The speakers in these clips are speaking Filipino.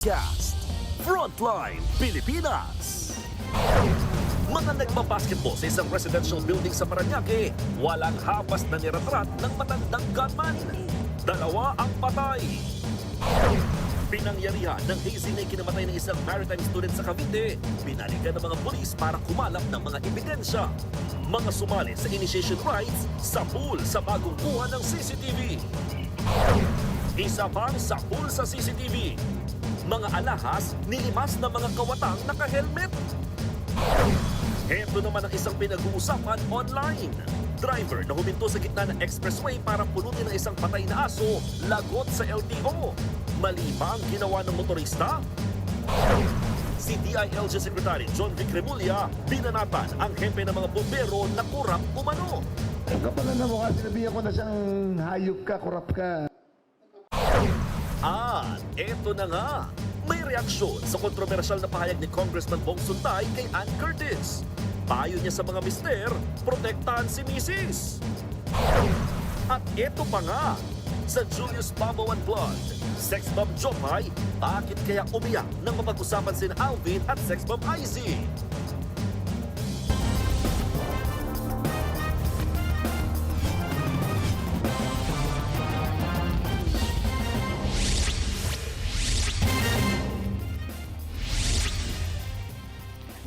Cast Frontline Pilipinas. Mga nagbabasketball sa isang residential building sa Parañaque, walang hapas na niratrat ng matandang gunman. 2 ang patay. Pinangyarihan ng hazing na kinamatay ng isang maritime student sa Cavite. Binalikan ng mga pulis para kumalap ng mga ebidensya. Mga sumali sa initiation rites sa pool sa bagong kuha ng CCTV. Isa pang sa pool sa CCTV. Mga alahas, nilimas ng mga kawatang naka-helmet. Ito naman ang isang pinag-uusapan online. Driver na huminto sa gitna ng expressway para pulutin ang isang patay na aso, lagot sa LTO. Mali ba ang ginawa ng motorista? Si DILG Secretary John Vic Remulla, binanatan ang hepe ng mga bombero na kurap umano. Kapag na mukha, sinabihan ko na siyang hayop ka, kurap ka. At eto na nga, may reaksyon sa kontrobersyal na pahayag ni Congressman Bong Suntay kay Ann Curtis. Payo niya sa mga mister, protektahan si Mrs. At eto pa nga, sa Julius Babaw and Blood, Sex Bomb Jopay, bakit kaya umiyak nang mapag-usapan sina Alvin at Sex Bomb Izzy?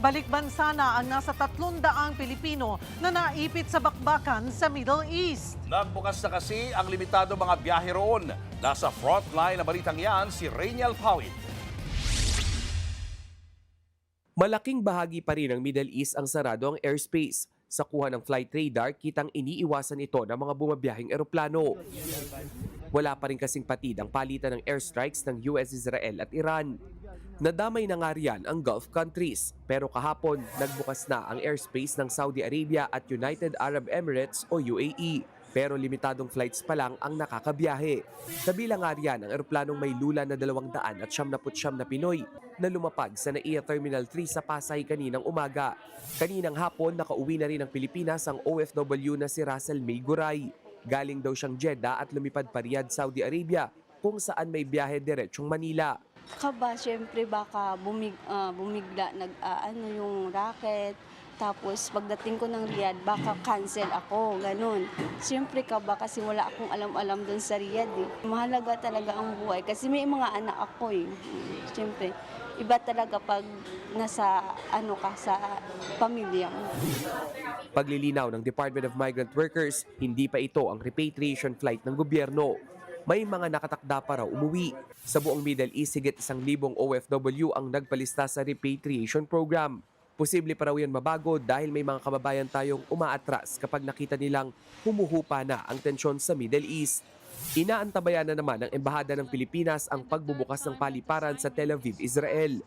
Balikbansa na ang nasa 300 Pilipino na naipit sa bakbakan sa Middle East. Nagbukas na kasi ang limitado mga biyahe roon. Nasa frontline na balitang yan si Rainiel Pawid. Malaking bahagi pa rin ng Middle East ang sarado ang airspace. Sa kuha ng flight radar, kitang iniiwasan ito ng mga bumabiyaheng eroplano. Wala pa rin kasing patid ang palitan ng airstrikes ng US, Israel at Iran. Nadamay na nga riyan ang Gulf countries, pero kahapon nagbukas na ang airspace ng Saudi Arabia at United Arab Emirates o UAE. Pero limitadong flights pa lang ang nakakabiyahe. Kabilang nga riyan ang eroplanong may lula na 279 na Pinoy na lumapag sa NAIA Terminal 3 sa Pasay kaninang umaga. Kaninang hapon, nakauwi na rin ng Pilipinas ang OFW na si Russell May Guray. Galing daw siyang Jeddah at lumipad pa Riyadh, Saudi Arabia, kung saan may biyahe diretsong Manila. Kaba, syempre baka bumigla yung racket. Tapos pagdating ko ng Riyadh, baka cancel ako, ganun. Siyempre kaba kasi wala akong alam-alam dun sa Riyadh eh. Mahalaga talaga ang buhay kasi may mga anak ako eh. Siyempre, iba talaga pag nasa sa pamilya mo. Paglilinaw ng Department of Migrant Workers, hindi pa ito ang repatriation flight ng gobyerno. May mga nakatakda pa raw umuwi. Sa buong Middle East, higit 1,000 OFW ang nagpalista sa repatriation program. Posible pa raw yan mabago dahil may mga kababayan tayong umaatras kapag nakita nilang humuhupa na ang tensyon sa Middle East. Inaantabayan na naman ng Embahada ng Pilipinas ang pagbubukas ng paliparan sa Tel Aviv, Israel.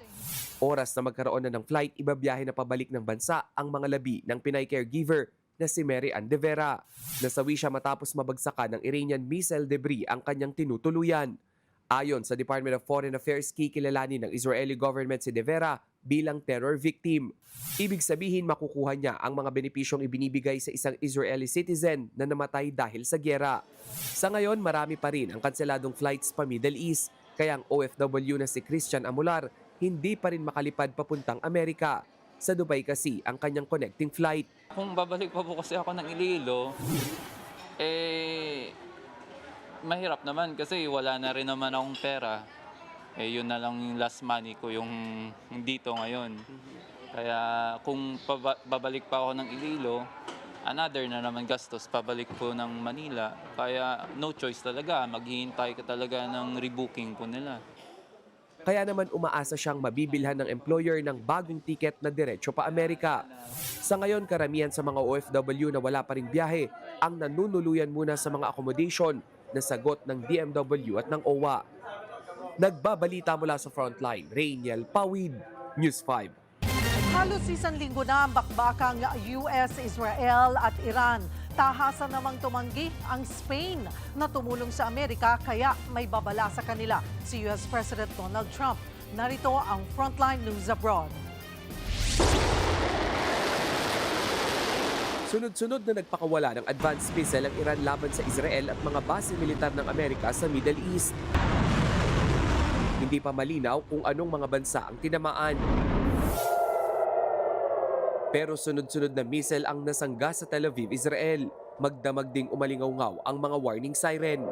Oras na magkaroon na ng flight, ibabiyahe na pabalik ng bansa ang mga labi ng Pinay caregiver na si Mary Ann De Vera. Nasawi siya matapos mabagsakan ng Iranian missile debris ang kanyang tinutuluyan. Ayon sa Department of Foreign Affairs, kikilalanin ng Israeli government si De Vera bilang terror victim. Ibig sabihin makukuha niya ang mga benepisyong ibinibigay sa isang Israeli citizen na namatay dahil sa gyera. Sa ngayon, marami pa rin ang kanseladong flights pa Middle East, kaya ang OFW na si Christian Amular hindi pa rin makalipad papuntang Amerika. Sa Dubai kasi ang kanyang connecting flight. Kung babalik pa po kasi ako ng Iloilo, mahirap naman kasi wala na rin naman akong pera. Yun na lang yung last money ko yung dito ngayon. Kaya kung babalik pa ako ng Iloilo, another na naman gastos pabalik po ng Manila. Kaya no choice talaga, maghihintay ka talaga ng rebooking po nila. Kaya naman umaasa siyang mabibilhan ng employer ng bagong tiket na diretso pa Amerika. Sa ngayon, karamihan sa mga OFW na wala pa ring biyahe ang nanunuluyan muna sa mga accommodation na sagot ng DMW at ng OWA. Nagbabalita mula sa Frontline, Rainiel Pawid, News 5. Halos 1 linggo na ang bakbakang US, Israel at Iran. Tahasan namang tumanggi ang Spain na tumulong sa Amerika kaya may babala sa kanila si US President Donald Trump. Narito ang Frontline News Abroad. Sunod-sunod na nagpakawala ng advanced missile ang Iran laban sa Israel at mga base militar ng Amerika sa Middle East. Hindi pa malinaw kung anong mga bansa ang tinamaan. Pero sunod-sunod na missile ang nasangga sa Tel Aviv, Israel. Magdamag ding umalingaw-ngaw ang mga warning siren.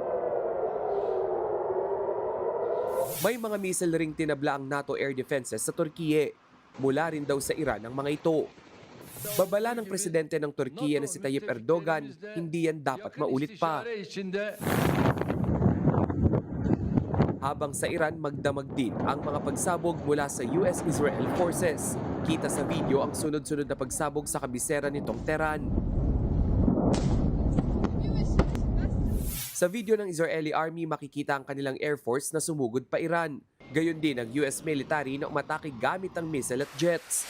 May mga missile ring tinabla ang NATO air defenses sa Turkiye. Mula rin daw sa Iran ang mga ito. Babala ng presidente ng Turkiye na si Tayyip Erdogan, hindi yan dapat maulit pa. Habang sa Iran, magdamag din ang mga pagsabog mula sa US-Israel forces. Kita sa video ang sunod-sunod na pagsabog sa kabisera nitong Tehran. Sa video ng Israeli Army, makikita ang kanilang Air Force na sumugod pa Iran. Gayon din ang US military na umatake gamit ang missile at jets.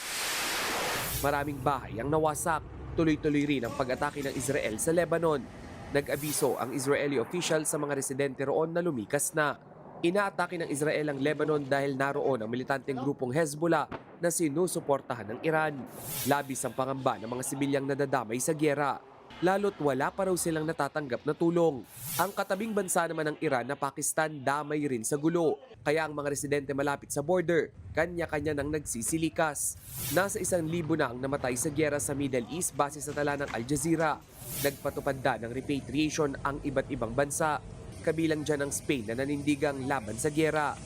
Maraming bahay ang nawasak. Tuloy-tuloy rin ang pag-atake ng Israel sa Lebanon. Nag-abiso ang Israeli official sa mga residente roon na lumikas na. Inaatake ng Israel ang Lebanon dahil naroon ang militanteng grupong Hezbollah na sinusuportahan ng Iran. Labis ang pangamba ng mga sibilyang nadadamay sa gyera. Lalo't wala pa raw silang natatanggap na tulong. Ang katabing bansa naman ng Iran na Pakistan damay rin sa gulo. Kaya ang mga residente malapit sa border, kanya-kanya nang nagsisilikas. Nasa 1,000 na ang namatay sa gyera sa Middle East base sa tala ng Al Jazeera. Nagpatupad na ng repatriation ang iba't ibang bansa. Kabilang dyan ang Spain na nanindigang laban sa gyera.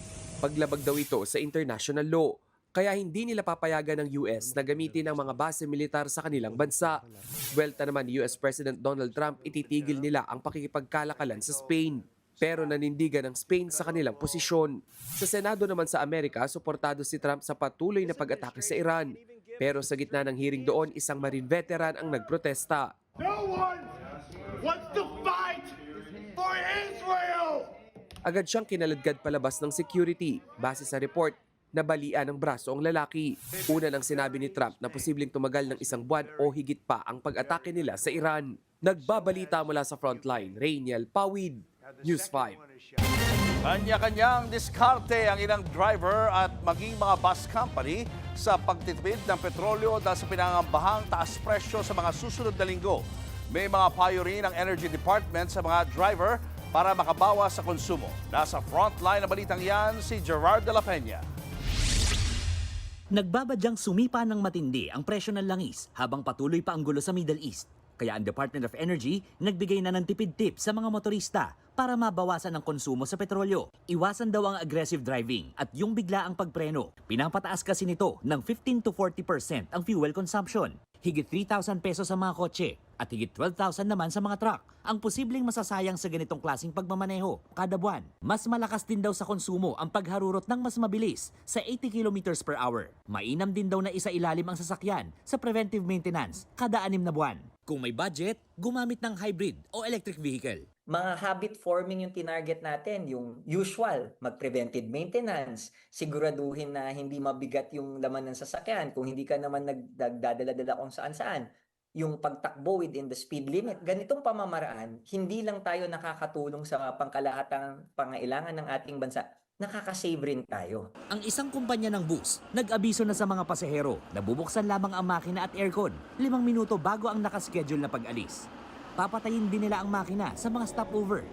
Paglabag daw ito sa international law. Kaya hindi nila papayagan ng US na gamitin ang mga base militar sa kanilang bansa. Buwelta naman ni US President Donald Trump, ititigil nila ang pakikipagkalakalan sa Spain. Pero nanindigan ng Spain sa kanilang posisyon. Sa Senado naman sa Amerika, suportado si Trump sa patuloy na pag-atake sa Iran. Pero sa gitna ng hearing doon, isang Marine veteran ang nagprotesta. No one wants to fight for Israel! Agad siyang kinaladkad palabas ng security base sa report na balian ng braso ang lalaki. Una nang sinabi ni Trump na posibleng tumagal ng 1 buwan o higit pa ang pag-atake nila sa Iran. Nagbabalita mula sa frontline, Rainiel Pawid, News 5. Kanya-kanyang diskarte ang ilang driver at maging mga bus company sa pagtitipid ng petrolyo dahil sa pinangambahang taas presyo sa mga susunod na linggo. May mga payo rin ang Energy Department sa mga driver para makabawas sa konsumo. Nasa frontline na balitang yan si Gerard de la Peña. Nagbabadyang sumipa ng matindi ang presyo ng langis habang patuloy pa ang gulo sa Middle East. Kaya ang Department of Energy nagbigay na ng tipid tip sa mga motorista para mabawasan ang konsumo sa petrolyo. Iwasan daw ang aggressive driving at yung biglaang pagpreno. Pinapataas kasi nito ng 15 to 40% ang fuel consumption. Higit 3,000 pesos sa mga kotse at higit 12,000 naman sa mga truck ang posibleng masasayang sa ganitong klaseng pagmamaneho kada buwan. Mas malakas din daw sa konsumo ang pagharurot ng mas mabilis sa 80 km per hour. Mainam din daw na isailalim ang sasakyan sa preventive maintenance kada 6 na buwan. Kung may budget, gumamit ng hybrid o electric vehicle. Mga habit forming yung tinarget natin, yung usual, mag-preventive maintenance, siguraduhin na hindi mabigat yung laman ng sasakyan, kung hindi ka naman nagdadala-dala kung saan-saan, yung pagtakbo within the speed limit. Ganitong pamamaraan, hindi lang tayo nakakatulong sa pangkalahatang pangailangan ng ating bansa, nakakasave rin tayo. Ang isang kumpanya ng bus, nag-abiso na sa mga pasahero na bubuksan lamang ang makina at aircon 5 minuto bago ang nakaschedule na pag-alis. Papatayin din nila ang makina sa mga stopover.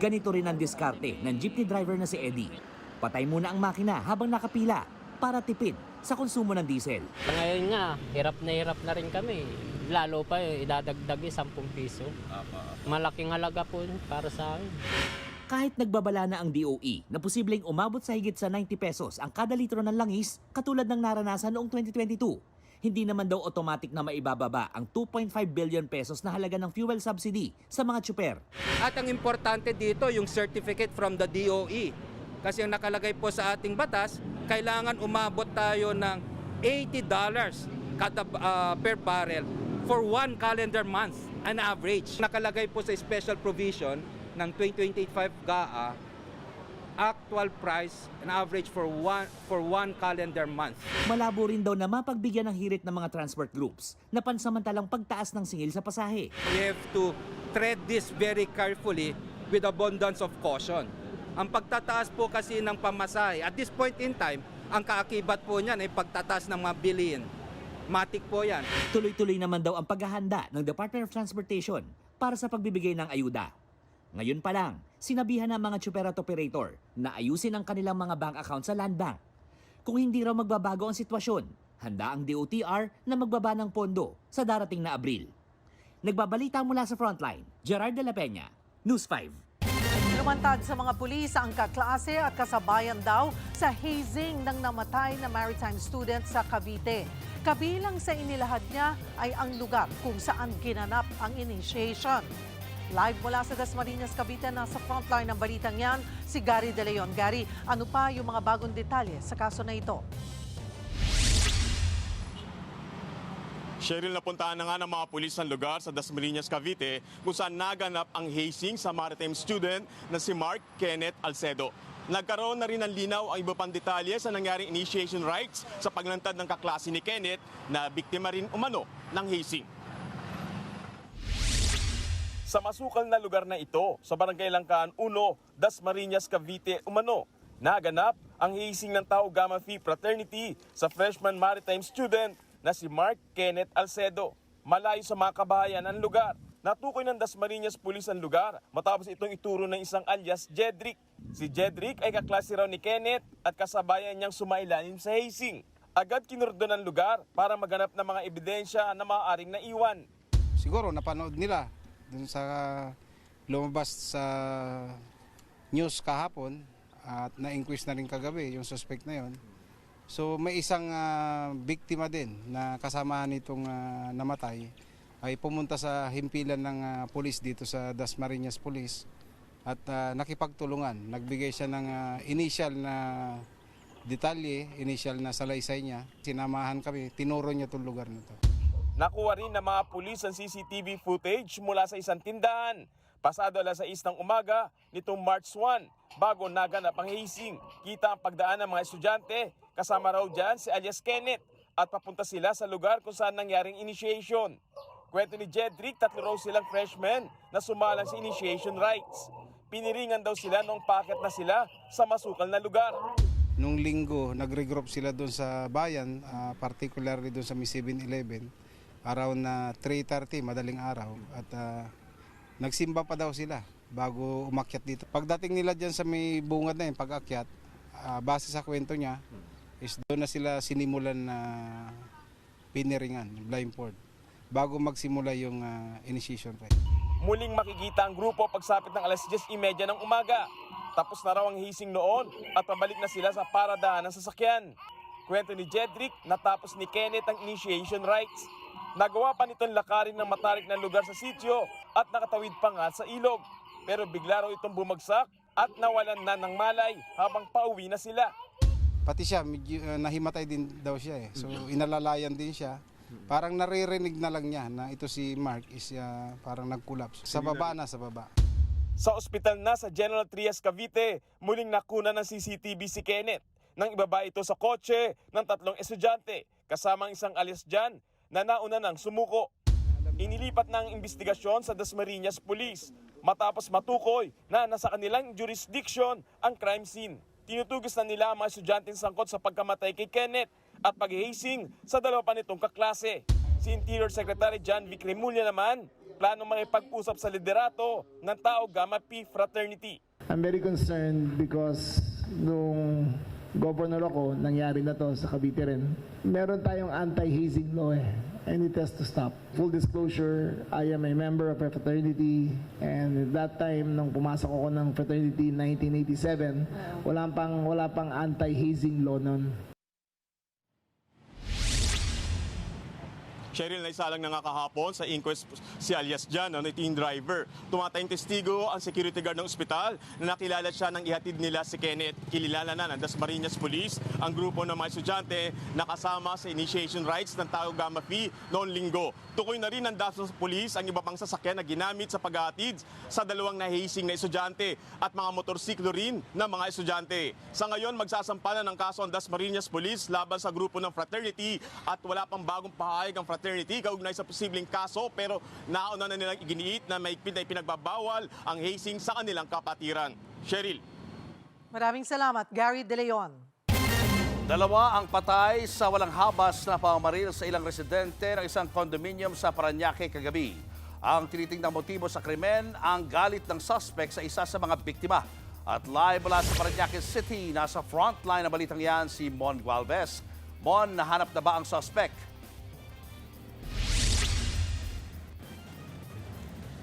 Ganito rin ang diskarte ng jeepney driver na si Eddie. Patay muna ang makina habang nakapila para tipid sa konsumo ng diesel. Ngayon nga, hirap na rin kami. Lalo pa idadagdag 10 piso. Malaking halaga po para sa akin. Kahit nagbabala na ang DOE na posibleng umabot sa higit sa 90 pesos ang kada litro ng langis katulad ng naranasan noong 2022, hindi naman daw automatic na maibababa ang 2.5 billion pesos na halaga ng fuel subsidy sa mga tsuper. At ang importante dito, yung certificate from the DOE. Kasi ang nakalagay po sa ating batas, kailangan umabot tayo ng $80 kada, per barrel for 1 calendar month, an average. Nakalagay po sa special provision ng 2025 GAA, actual price and average for one calendar month. Malabo rin daw na mapagbigyan ng hirit ng mga transport groups na pansamantalang pagtaas ng singil sa pasahe. We have to tread this very carefully with abundance of caution. Ang pagtataas po kasi ng pamasahe, at this point in time, ang kaakibat po niyan ay pagtataas ng mga bilihin. Matik po yan. Tuloy-tuloy naman daw ang paghahanda ng Department of Transportation para sa pagbibigay ng ayuda. Ngayon pa lang, sinabihan ng mga chuper at operator na ayusin ang kanilang mga bank account sa Land Bank. Kung hindi raw magbabago ang sitwasyon, handa ang DOTR na magbaba ng pondo sa darating na Abril. Nagbabalita mula sa Frontline, Gerard de la Peña, News 5. Lumantad sa mga pulis ang kaklase at kasabayan daw sa hazing ng namatay na maritime student sa Cavite. Kabilang sa inilahad niya ay ang lugar kung saan ginanap ang initiation. Live mula sa Dasmariñas, Cavite, nasa frontline ng balitang yan, si Gary De Leon. Gary, ano pa yung mga bagong detalye sa kaso na ito? Cheryl, napuntahan na nga ng mga pulis ang lugar sa Dasmariñas, Cavite kung saan naganap ang hazing sa maritime student na si Mark Kenneth Alcedo. Nagkaroon na rin ng linaw ang iba pang detalye sa nangyaring initiation rites sa paglantad ng kaklase ni Kenneth na biktima rin umano ng hazing. Sa masukal na lugar na ito, sa Barangay Langkaan 1, Dasmariñas, Cavite umano, naganap ang hazing ng Tau Gamma Phi Fraternity sa freshman maritime student na si Mark Kenneth Alcedo. Malayo sa mga kabahayan ang lugar. Natukoy ng Dasmariñas Police ang lugar matapos itong ituro ng isang alias Jedrick. Si Jedrick ay kaklase raw ni Kenneth at kasabayan niyang sumailalim sa hazing. Agad kinurdon ang lugar para maganap ng mga ebidensya na maaaring naiwan. Siguro napanood nila dun sa lumabas sa news kahapon at na-inquest na rin kagabi yung suspect na yon. So may isang biktima din na kasamahan nitong namatay ay pumunta sa himpilan ng pulis dito sa Dasmariñas Police at nakipagtulungan. Nagbigay siya ng initial na detalye, initial na salaysay niya. Sinamahan kami, tinuro niya itong lugar nito. Nakuha rin ng mga pulis ang CCTV footage mula sa isang tindahan. Pasado alas 6 ng umaga nitong March 1 bago naganap ang hazing. Kita ang pagdaan ng mga estudyante, kasama raw dyan si alias Kenneth at papunta sila sa lugar kung saan nangyaring initiation. Kwento ni Jedrick, 3 raw silang freshmen na sumalang sa initiation rites. Piniringan daw sila noong packet na sila sa masukal na lugar. Nung linggo, nag-regroup sila doon sa bayan, particularly doon sa may 7-Eleven, around na 3:30, madaling araw. At nagsimba pa daw sila bago umakyat dito. Pagdating nila dyan sa may bungad na yun, pag-akyat, base sa kwento niya, is doon na sila sinimulan na piniringan, blindfold, bago magsimula yung initiation rite. Muling makikita ang grupo pagsapit ng alas 10:30 ng umaga. Tapos na raw ang hazing noon at pabalik na sila sa paradahan ng sasakyan. Kwento ni Jedrick, natapos ni Kenneth ang initiation rites. Nagawa pa nitong lakarin ng matarik na lugar sa sitio at nakatawid pa nga sa ilog. Pero bigla raw itong bumagsak at nawalan na ng malay habang pauwi na sila. Pati siya, medyo, nahimatay din daw siya eh. So inalalayan din siya. Parang naririnig na lang niya na ito si Mark is parang nag-collapse. Sa baba na, sa baba. Sa ospital na sa General Trias, Cavite, muling nakuna ng CCTV si Kenneth. Nang ibaba ito sa kotse ng 3 estudyante, kasamang isang alias dyan na nauna nang sumuko. Inilipat na ang investigasyon sa Dasmariñas Police matapos matukoy na nasa kanilang jurisdiction ang crime scene. Tinutugis na nila ang mga estudyanteng sangkot sa pagkamatay kay Kenneth at pag-hazing sa 2 pa nitong kaklase. Si Interior Secretary John Vic Remulla naman, planong makipag-usap sa liderato ng Tau Gamma Phi Fraternity. I'm very concerned because nung governor ako, nangyari na to sa Cavite rin. Meron tayong anti-hazing law eh. And it has to stop. Full disclosure, I am a member of a fraternity and at that time, nung pumasok ako ng fraternity 1987, wala pang anti-hazing law nun. Cheryl, naisalang na nga kahapon sa inquest si alias Jan, na teen driver. Tumatayong testigo ang security guard ng ospital na nakilala siya nang ihatid nila si Kenneth. Kilala na ng Dasmariñas Police ang grupo ng mga estudyante na kasama sa initiation rites ng Tau Gamma Phi noong linggo. Tukoy na rin ng Dasmariñas Police ang iba pang sasakyan na ginamit sa paghahatid sa 2 nahihasing na estudyante at mga motorsiklo rin ng mga estudyante. Sa ngayon, magsasampa na ng kaso ang Dasmariñas Police laban sa grupo ng fraternity at wala pang bagong pahayag ang fraternity kaugnay sa posibleng kaso, pero nauna na nilang iginiit na may pinagbabawal ang hazing sa kanilang kapatiran. Cheryl. Maraming salamat, Gary De Leon. 2 ang patay sa walang habas na pamamaril sa ilang residente ng isang condominium sa Parañaque kagabi. Ang tinitingnan motibo sa krimen, ang galit ng suspect sa isa sa mga biktima. At live mula sa Parañaque City, nasa frontline na balitang yan si Mon Gualvez. Mon, nahanap na ba ang suspect?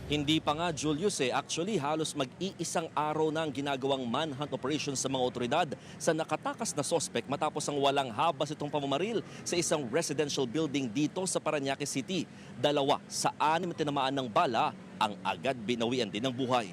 Hindi pa nga, Julius. Actually, halos mag-iisang araw na ang ginagawang manhunt operation sa mga otoridad sa nakatakas na suspect matapos ang walang habas itong pamamaril sa isang residential building dito sa Parañaque City. 2 sa 6 na tinamaan ng bala ang agad binawian din ng buhay.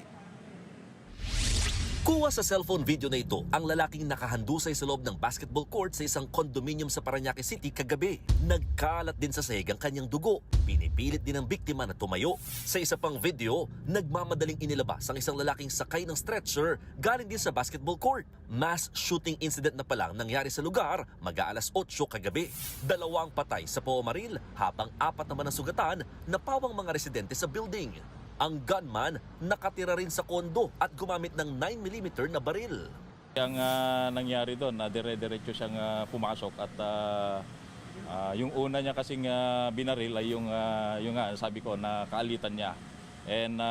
Kuha sa cellphone video na ito ang lalaking nakahandusay sa loob ng basketball court sa isang condominium sa Parañaque City kagabi. Nagkalat din sa sahig ang kanyang dugo. Pinipilit din ng biktima na tumayo. Sa isa pang video, nagmamadaling inilabas ang isang lalaking sakay ng stretcher galing din sa basketball court. Mass shooting incident na palang nangyari sa lugar mag-aalas 8 kagabi. 2 ang patay sa pamamaril habang 4 naman ang sugatan na pawang mga residente sa building. Ang gunman nakatira rin sa kondo at gumamit ng 9mm na baril. Ang nangyari doon, dire-diretso siyang pumasok at yung una niya kasing binaril ay yung nga, sabi ko, na kaalitan niya. And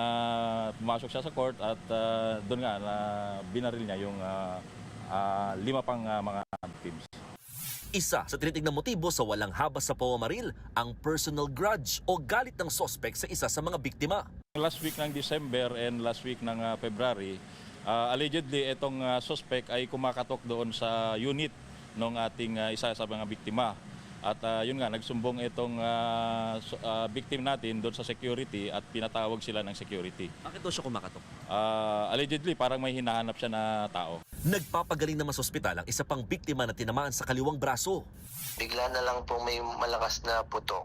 pumasok siya sa court at doon nga binaril niya yung 5 pang mga victims. Isa sa tinitingnan motibo sa walang habas sa pamamaril, ang personal grudge o galit ng suspect sa isa sa mga biktima. Last week ng December and last week ng February, allegedly itong suspect ay kumakatok doon sa unit ng ating isa sa mga biktima. At yun nga, nagsumbong itong victim natin doon sa security at pinatawag sila ng security. Bakit doon siya kumakatok? Allegedly, parang may hinahanap siya na tao. Nagpapagaling naman sa ospital ang isa pang biktima na tinamaan sa kaliwang braso. Bigla na lang po may malakas na putok.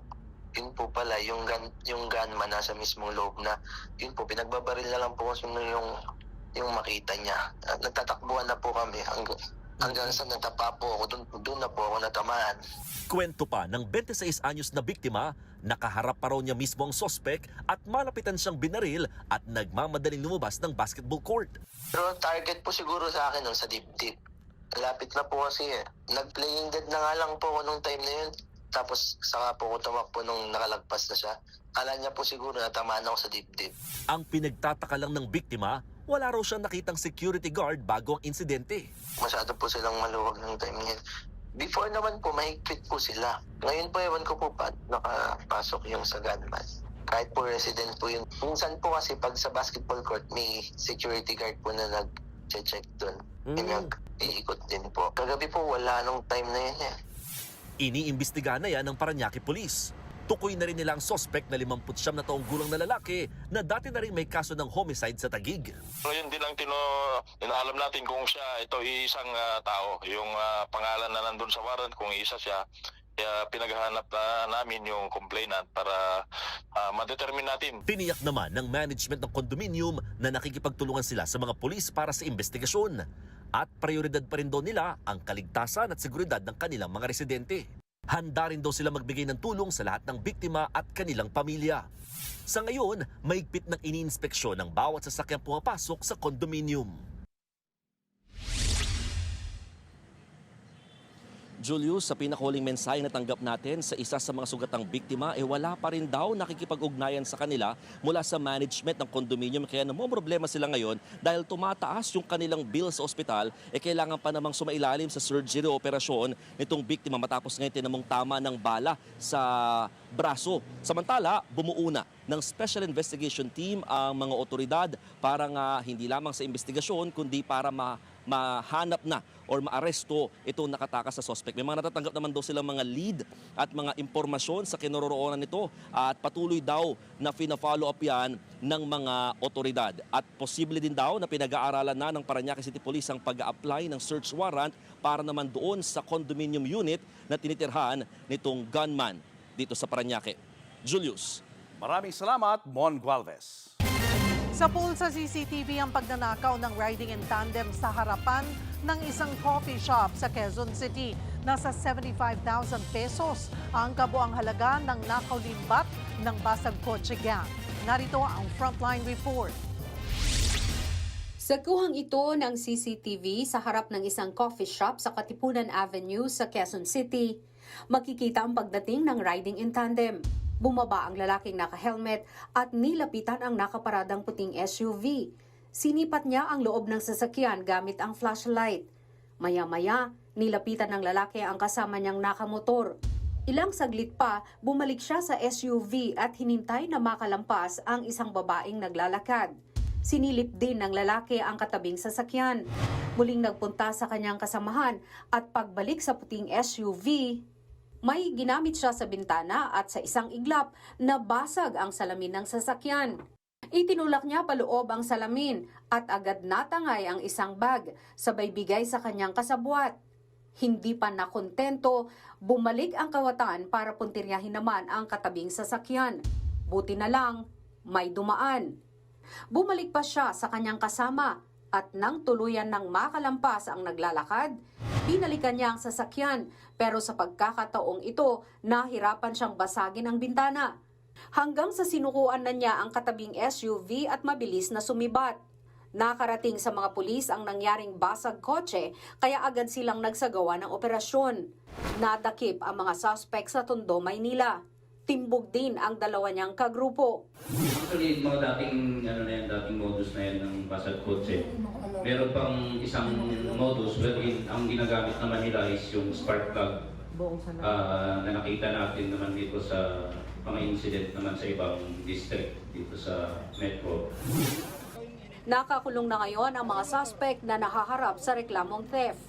Yun po pala, yung gunman nasa mismong loob na, yun po, pinagbabaril na lang po kasi yung makita niya. At nagtatakbuhan na po kami hanggang sa natapa po ako, doon na po ako natamaan. Kwento pa ng 26 anyos na biktima, nakaharap pa raw niya mismo ang suspect at malapitan siyang binaril at nagmamadaling lumabas ng basketball court. Pero target po siguro sa akin nun sa dibdib. Lapit na po kasi nag-playing dead na nga lang po ako nung time na yun. Tapos saka po ako tumakbo nung nakalagpas na siya. Kala niya po siguro natamaan ako sa dibdib. Ang pinagtataka lang ng biktima, wala raw siyang nakitang security guard bago ang insidente. Masyado po silang maluwag ng time niya. Before naman po, mahigpit po sila. Ngayon po, ewan ko po pa, nakapasok yung sa gunman. Kahit po resident po yun. Minsan po kasi pag sa basketball court, may security guard po na nag-check doon. Nag-iikot din po. Kagabi po, wala nung time na yun eh. Iniimbestigahan na yan ng Parañaque Police. Tukoy na rin nila ang suspect na 59 na taong gulang na lalaki na dati na rin may kaso ng homicide sa Taguig. Ngayon din lang inaalam natin kung siya ito isang tao. Yung pangalan na nandun sa warrant, kung isa siya, kaya pinaghahanap namin yung complainant para ma-determine natin. Tiniyak naman ng management ng condominium na nakikipagtulungan sila sa mga pulis para sa investigasyon. At prioridad pa rin daw nila ang kaligtasan at seguridad ng kanilang mga residente. Handa rin daw sila magbigay ng tulong sa lahat ng biktima at kanilang pamilya. Sa ngayon, mahigpit ng iniinspeksyon ng bawat sasakyang pumapasok sa condominium. Julius, sa pinakahuling mensahe na tanggap natin sa isa sa mga sugatang biktima, wala pa rin daw nakikipag-ugnayan sa kanila mula sa management ng condominium. Kaya problema sila ngayon dahil tumataas yung kanilang bill sa ospital, kailangan pa namang sumailalim sa surgery o operasyon nitong biktima matapos ngayon tinamong tama ng bala sa braso. Samantala, bumuo na ng Special Investigation Team ang mga otoridad para nga hindi lamang sa investigasyon kundi para mahanap na or maaresto itong nakatakas sa suspect. May mga natatanggap naman daw silang mga lead at mga impormasyon sa kinaroroonan nito at patuloy daw na fina-follow up yan ng mga otoridad. At posible din daw na pinag-aaralan na ng Parañaque City Police ang pag-a-apply ng search warrant para naman doon sa condominium unit na tinitirhan nitong gunman dito sa Parañaque. Julius. Maraming salamat, Mon Gualvez. Sa pool sa CCTV ang pagnanakaw ng riding in tandem sa harapan ng isang coffee shop sa Quezon City. Nasa 75,000 pesos ang kabuang halaga ng nakaw limbat ng basag kotse gang. Narito ang frontline report. Sa kuhang ito ng CCTV sa harap ng isang coffee shop sa Katipunan Avenue sa Quezon City, makikita ang pagdating ng riding in tandem. Bumaba ang lalaking naka-helmet at nilapitan ang nakaparadang puting SUV. Sinipat niya ang loob ng sasakyan gamit ang flashlight. Maya-maya, nilapitan ng lalaki ang kasama niyang nakamotor. Ilang saglit pa, bumalik siya sa SUV at hinintay na makalampas ang isang babaeng naglalakad. Sinilip din ng lalaki ang katabing sasakyan. Muling nagpunta sa kanyang kasamahan at pagbalik sa puting SUV, may ginamit siya sa bintana at sa isang iglap nabasag ang salamin ng sasakyan. Itinulak niya paloob ang salamin at agad natangay ang isang bag, sabay bigay sa kanyang kasabwat. Hindi pa nakontento, bumalik ang kawatan para puntiryahin naman ang katabing sasakyan. Buti na lang, may dumaan. Bumalik pa siya sa kanyang kasama at nang tuluyan ng makalampas ang naglalakad, binalikan niya ang sasakyan pero sa pagkakataong ito, nahirapan siyang basagin ang bintana. Hanggang sa sinukuan na niya ang katabing SUV at mabilis na sumibat. Nakarating sa mga pulis ang nangyaring basag kotse kaya agad silang nagsagawa ng operasyon. Nadakip ang mga suspect sa Tondo, Maynila. Timbog din ang dalawa niyang kagrupo. Actually, mga dating modus na yan ng basag kotse. Meron pang isang modus wherein ang ginagamit naman nila is yung spark plug na nakita natin naman dito sa mga incident naman sa ibang district dito sa Metro. Nakakulong na ngayon ang mga suspect na nahaharap sa reklamong theft.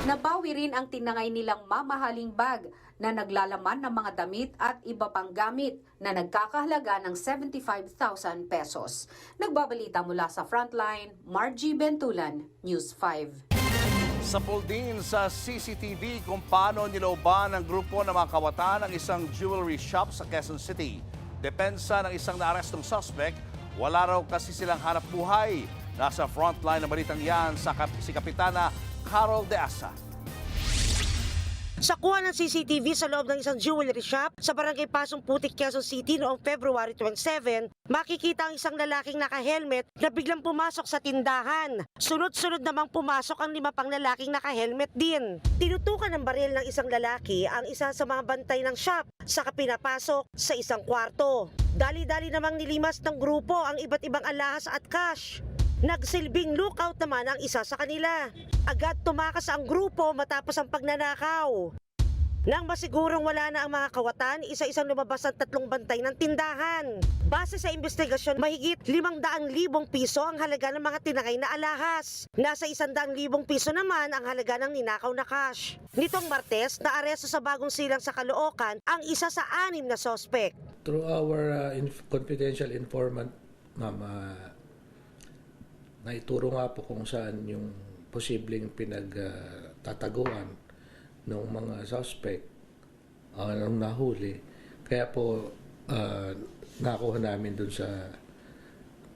Nabawi rin ang tinangay nilang mamahaling bag na naglalaman ng mga damit at iba pang gamit na nagkakahalaga ng 75,000 pesos. Nagbabalita mula sa Frontline, Margie Bentulan, News 5. Sa din sa CCTV kung paano nilooban ng grupo ng mga kawatan ang isang jewelry shop sa Quezon City. Depensa ng isang naarestong suspect, wala raw kasi silang hanap buhay. Nasa frontline ng balitang yan si Kapitana Carol De Asa. Sa kuha ng CCTV sa loob ng isang jewelry shop sa Barangay Pasong Putik, Quezon City noong February 27, makikita ang isang lalaking naka-helmet na biglang pumasok sa tindahan. Sunod-sunod namang pumasok ang 5 pang lalaking naka-helmet din. Tinutukan ng baril ng isang lalaki ang isa sa mga bantay ng shop, saka pinapasok sa isang kwarto. Dali-dali namang nilimas ng grupo ang iba't ibang alahas at cash. Nagsilbing lookout naman ang isa sa kanila. Agad tumakas ang grupo matapos ang pagnanakaw. Nang masigurong wala na ang mga kawatan, isa-isang lumabas ang 3 bantay ng tindahan. Base sa investigasyon, mahigit 500,000 piso ang halaga ng mga tinangay na alahas. Nasa 100,000 piso naman ang halaga ng ninakaw na cash. Nitong Martes, naaresto sa Bagong Silang sa Caloocan ang isa sa 6 na sospek. Through our confidential informant, ma'am, naituro nga po kung saan yung posibleng pinagtataguan ng mga suspect nung nahuli. Kaya po nakuha namin dun sa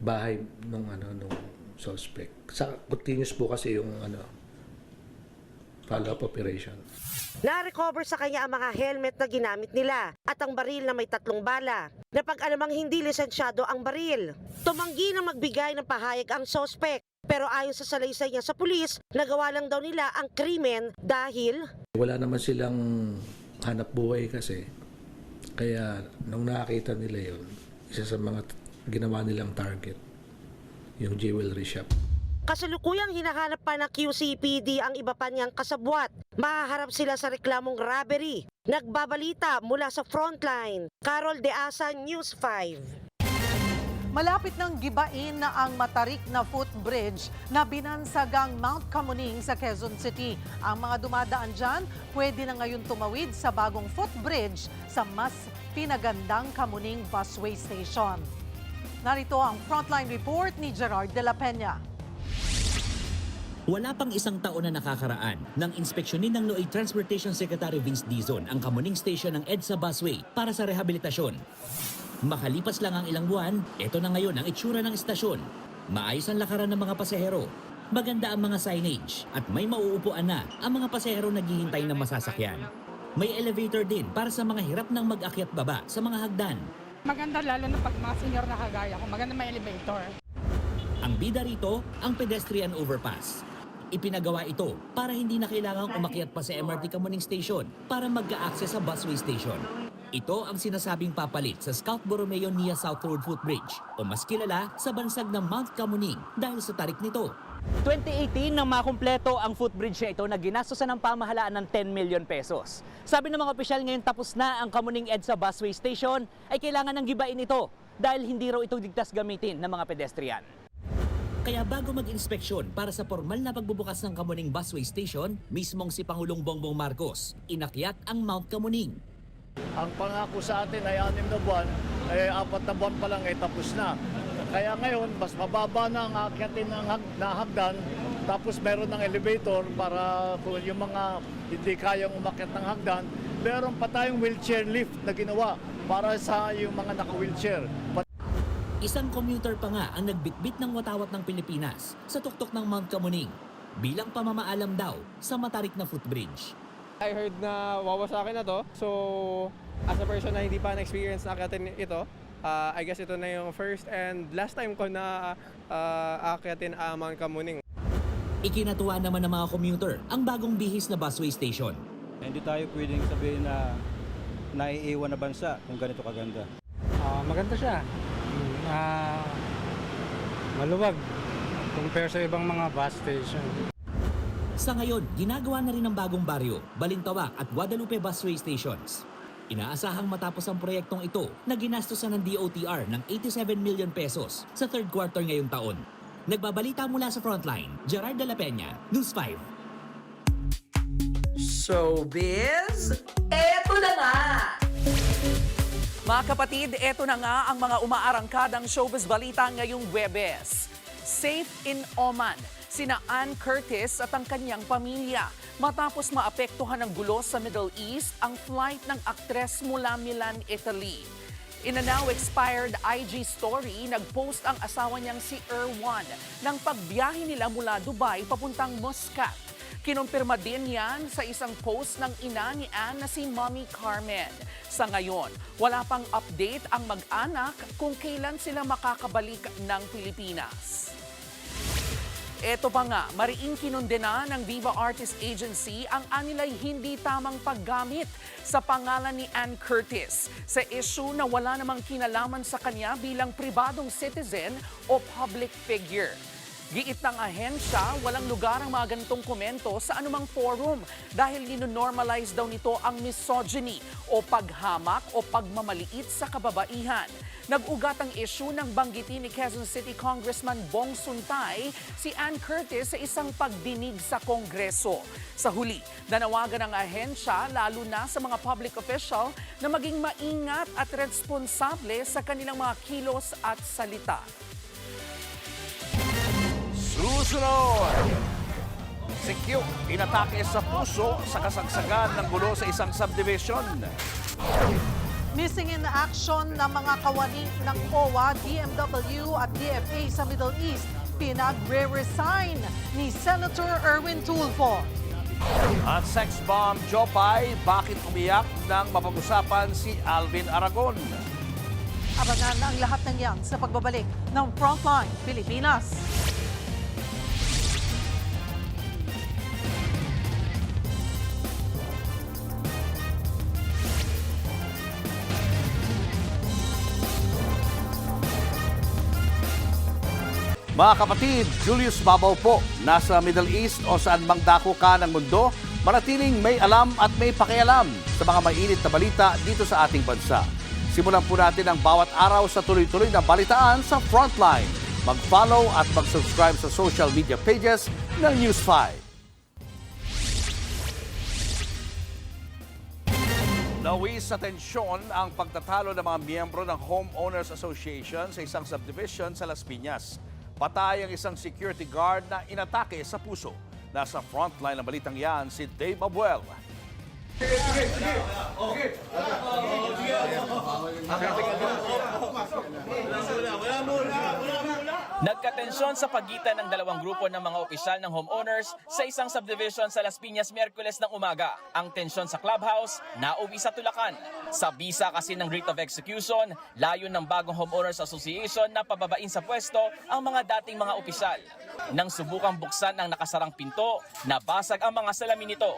bahay nung suspect. Continuous po kasi yung follow-up operation. Na-recover sa kanya ang mga helmet na ginamit nila at ang baril na may 3 bala. Napag-alamang hindi lisensyado ang baril. Tumanggi na magbigay ng pahayag ang suspect. Pero ayon sa salaysay niya sa pulis, nagawa lang daw nila ang krimen dahil wala naman silang hanap buhay kasi. Kaya nung nakakita nila yun, isa sa mga ginawa nilang target, yung jewelry shop. Kasalukuyang hinahanap pa ng QCPD ang iba pa niyang kasabwat. Mahaharap sila sa reklamong robbery. Nagbabalita mula sa Frontline, Carol De Asa, News 5. Malapit ng gibain na ang matarik na footbridge na binansagang Mount Kamuning sa Quezon City. Ang mga dumadaan dyan, pwede na ngayon tumawid sa bagong footbridge sa mas pinagandang Kamuning Busway Station. Narito ang Frontline Report ni Gerard de la Peña. Wala pang 1 taon na nakakaraan nang inspeksyonin ng NOA Transportation Secretary Vince Dizon ang Kamuning Station ng EDSA Busway para sa rehabilitasyon. Makalipas lang ang ilang buwan, ito na ngayon ang itsura ng istasyon. Maayos ang lakaran ng mga pasahero, maganda ang mga signage, at may mauupuan na ang mga pasahero naghihintay ng masasakyan. May elevator din para sa mga hirap ng mag-akyat baba sa mga hagdan. Maganda lalo na pag mga senior na kagaya ko, maganda may elevator. Ang bida rito, ang pedestrian overpass. Ipinagawa ito para hindi na kailangang umakyat pa sa MRT Kamuning Station para magka-access sa busway station. Ito ang sinasabing papalit sa Scout Borromeo Nia South Road Footbridge o mas kilala sa bansag ng Mount Kamuning dahil sa tarik nito. 2018 nang makumpleto ang footbridge na ito na ginastosan ng pamahalaan ng 10 million pesos. Sabi ng mga opisyal ngayon tapos na ang Kamuning EDSA Busway Station ay kailangan ng gibain ito dahil hindi raw ito ligtas gamitin ng mga pedestrian. Kaya bago mag-inspeksyon para sa formal na pagbubukas ng Kamuning Busway Station, mismong si Pangulong Bongbong Marcos inakyat ang Mount Kamuning. Ang pangako sa atin ay 6 na buwan, 4 na buwan pa lang ay tapos na. Kaya ngayon, mas mababa na ang akyatin na hagdan, tapos meron ng elevator para kung yung mga hindi kayang umakyat ng hagdan, meron pa tayong wheelchair lift na ginawa para sa yung mga naka-wheelchair. Isang commuter pa nga ang nagbitbit ng watawat ng Pilipinas sa tuktok ng Mount Kamuning bilang pamamaalam daw sa matarik na footbridge. I heard na wawasakin na to, so as a person na hindi pa na-experience na akyatin ito, I guess ito na yung first and last time ko na akyatin ang Mount Kamuning. Ikinatuwa naman ng mga commuter ang bagong bihis na busway station. Hindi tayo pwedeng sabihin na naiiwan na bansa kung ganito kaganda. Maganda siya. Maluwag compare sa ibang mga bus station. Sa ngayon, ginagawa na rin ang bagong baryo, Balintawak at Guadalupe busway stations. Inaasahang matapos ang proyektong ito na ginastosan ng DOTR ng 87 million pesos sa third quarter ngayong taon. Nagbabalita mula sa Frontline, Gerard de la Peña, News 5. Showbiz, eto na nga! Mga kapatid, eto na nga ang mga umaarangkadang showbiz balita ngayong Huwebes. Safe in Oman, sina Ann Curtis at ang kanyang pamilya. Matapos maapektuhan ng gulo sa Middle East, ang flight ng aktres mula Milan, Italy. In a now expired IG story, nagpost ang asawa niyang si Erwan ng pagbiyahe nila mula Dubai papuntang Muscat. Kinumpirma din yan sa isang post ng ina ni Ann na si Mommy Carmen. Sa ngayon, wala pang update ang mag-anak kung kailan sila makakabalik ng Pilipinas. Eto pa nga, mariing kinundena ng Viva Artist Agency ang anilay hindi tamang paggamit sa pangalan ni Ann Curtis sa issue na wala namang kinalaman sa kanya bilang pribadong citizen o public figure. Giit ng ahensya, walang lugar ang mga ganitong komento sa anumang forum dahil ninonormalize daw nito ang misogyny o paghamak o pagmamaliit sa kababaihan. Nag-ugat ang issue ng banggitin ni Quezon City Congressman Bong Suntay si Ann Curtis sa isang pagdinig sa Kongreso. Sa huli, nanawagan ang ahensya lalo na sa mga public official na maging maingat at responsable sa kanilang mga kilos at salita. Susunod! Si Q, inatake sa puso sa kasagsagan ng gulo sa isang subdivision. Missing in action ng mga kawani ng OWA, DMW at DFA sa Middle East, pinagre-resign ni Senator Erwin Tulfo. At sex bomb Jopay, bakit umiyak nang mapag-usapan si Alvin Aragon? Abangan ang lahat ng yan sa pagbabalik ng Frontline Pilipinas. Mga kapatid, Julius Babaw po, nasa Middle East o saan mang dako ka ng mundo, manatiling may alam at may pakialam sa mga mainit na balita dito sa ating bansa. Simulan po natin ang bawat araw sa tuloy-tuloy na balitaan sa Frontline. Mag-follow at mag-subscribe sa social media pages ng News 5. Nawis sa tensyon ang pagtatalo ng mga miyembro ng Homeowners Association sa isang subdivision sa Las Piñas. Patay ang isang security guard na inatake sa puso. Nasa frontline ng balitang yan si Dave Abuel. Nagkatensyon sa pagitan ng dalawang grupo ng mga opisyal ng homeowners sa isang subdivision sa Las Piñas Miyerkules ng umaga. Ang tensyon sa clubhouse, nauwi sa tulakan. Sa bisa kasi ng writ of execution, layon ng bagong Homeowners Association na pababain sa pwesto ang mga dating mga opisyal. Nang subukang buksan ang nakasarang pinto, nabasag ang mga salamin nito.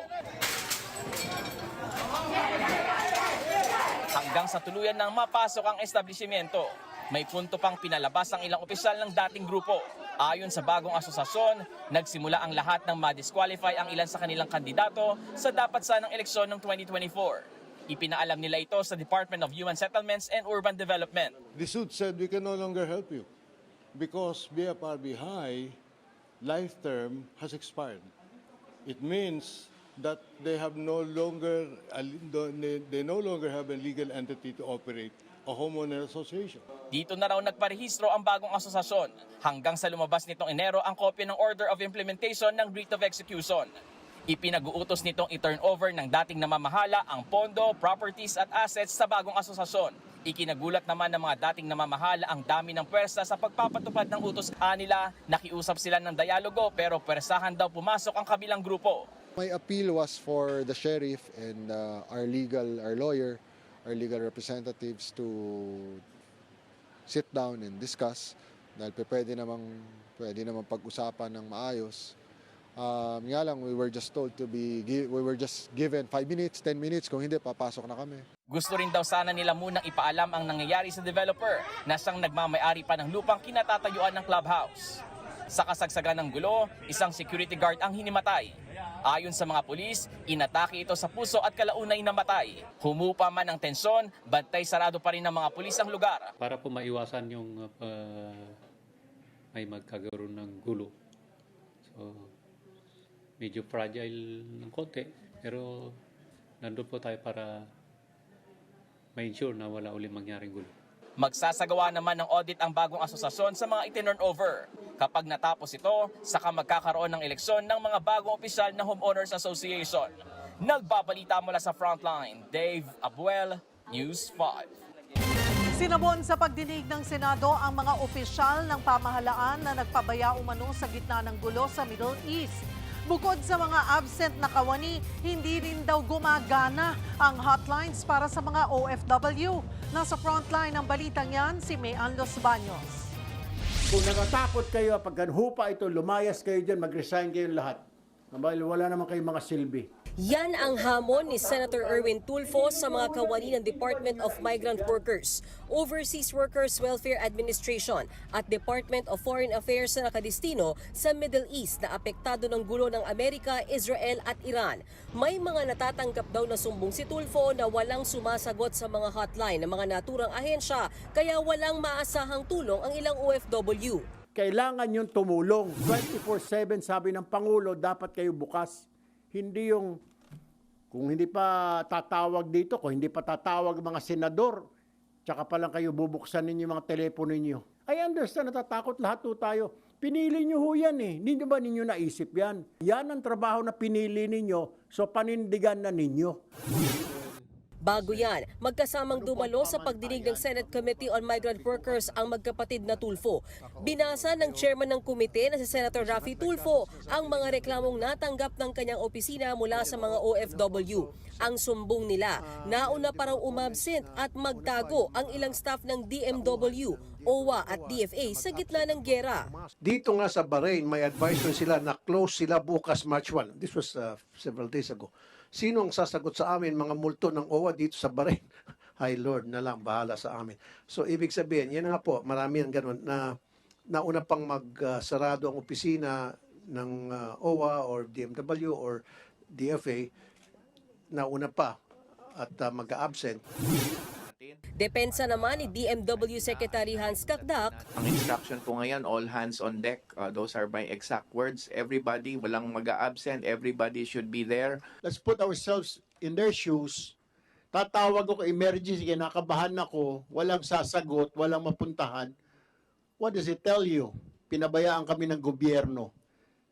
hanggang sa tuluyan ng mapasok ang establishmento. May punto pang pinalabas ang ilang opisyal ng dating grupo. Ayon sa bagong asosasyon, nagsimula ang lahat ng ma-disqualify ang ilan sa kanilang kandidato sa dapat sanang eleksyon ng 2024. Ipinaalam nila ito sa Department of Human Settlements and Urban Development. The suit said we can no longer help you because BFRB High life term has expired. It means that they no longer have a legal entity to operate a homeowner association. Dito na raw nagparehistro ang bagong asosasyon hanggang sa lumabas nitong Enero ang kopya ng Order of Implementation ng Writ of Execution. Ipinag-uutos nitong i-turn over ng dating namamahala ang pondo, properties at assets sa bagong asosasyon. Ikinagulat naman ng mga dating namamahala ang dami ng pwersa sa pagpapatupad ng utos nila. Nakiusap sila ng dialogo pero pwersahan daw pumasok ang kabilang grupo. My appeal was for the sheriff and our lawyer, our legal representatives to sit down and discuss dahil pwede namang pag-usapan ng maayos. Nga lang, we were just given 5 minutes, 10 minutes, kung hindi papasok na kami. Gusto rin daw sana nila munang ipaalam ang nangyayari sa developer na siyang nagmamayari pa ng lupang kinatatayuan ng clubhouse. Sa kasagsagan ng gulo, isang security guard ang hinimatay. Ayon sa mga pulis, inatake ito sa puso at kalaunay namatay. Humupa man ang tensyon, bantay sarado pa rin ng mga pulis ang lugar. Para po maiwasan yung may magkagaroon ng gulo. So, medyo fragile ng konti, pero nandun po tayo para ma-ensure na wala ulit mangyaring gulo. Magsasagawa naman ng audit ang bagong asosasyon sa mga itinurn over. Kapag natapos ito, saka magkakaroon ng eleksyon ng mga bagong opisyal ng Homeowners Association. Nagbabalita mula sa Frontline, Dave Abuel, News 5. Sinabon sa pagdinig ng Senado ang mga opisyal ng pamahalaan na nagpabaya umano sa gitna ng gulo sa Middle East. Bukod sa mga absent na kawani, hindi rin daw gumagana ang hotlines para sa mga OFW. Nasa frontline ng balitang yan, si Mayan Los Baños. Kung natatakot kayo, pag hupa ito, lumayas kayo dyan, mag-resign kayo lahat. Wala naman kayong mga silbi. Yan ang hamon ni Senator Erwin Tulfo sa mga kawani ng Department of Migrant Workers, Overseas Workers Welfare Administration at Department of Foreign Affairs na nakadistino sa Middle East na apektado ng gulo ng Amerika, Israel at Iran. May mga natatanggap daw na sumbong si Tulfo na walang sumasagot sa mga hotline ng mga naturang ahensya kaya walang maasahang tulong ang ilang OFW. Kailangan yung tumulong. 24/7 sabi ng Pangulo, dapat kayo bukas. Hindi yung, kung hindi pa tatawag dito, kung hindi pa tatawag mga senador, tsaka pa lang kayo bubuksan ninyo mga telepono ninyo. I understand, natatakot lahat po tayo. Pinili nyo ho yan eh. Hindi ba ninyo naisip yan? Yan ang trabaho na pinili ninyo, so panindigan na ninyo. Bago yan, magkasamang dumalo sa pagdinig ng Senate Committee on Migrant Workers ang magkapatid na Tulfo. Binasa ng chairman ng komite na si Senator Raffy Tulfo ang mga reklamong natanggap ng kanyang opisina mula sa mga OFW. Ang sumbong nila, nauna pa raw umabsent at magtago ang ilang staff ng DMW, OWA at DFA sa gitna ng gera. Dito nga sa Bahrain, may advisory sila na close sila bukas March 1. This was several days ago. Sino ang sasagot sa amin, mga multo ng OWA dito sa Bahrain? Ay Lord na lang, bahala sa amin. So ibig sabihin, yan nga po, marami ang ganun na nauna pang magsarado ang opisina ng OWA or DMW or DFA, nauna pa at mag-absent. Depensa naman ni DMW Secretary Hans Kakdak. Ang instruction po ngayon, all hands on deck. Those are my exact words. Everybody, walang mag-absent. Everybody should be there. Let's put ourselves in their shoes. Tatawag ako emergency, kinakabahan ako, walang sasagot, walang mapuntahan. What does it tell you? Pinabayaan kami ng gobyerno.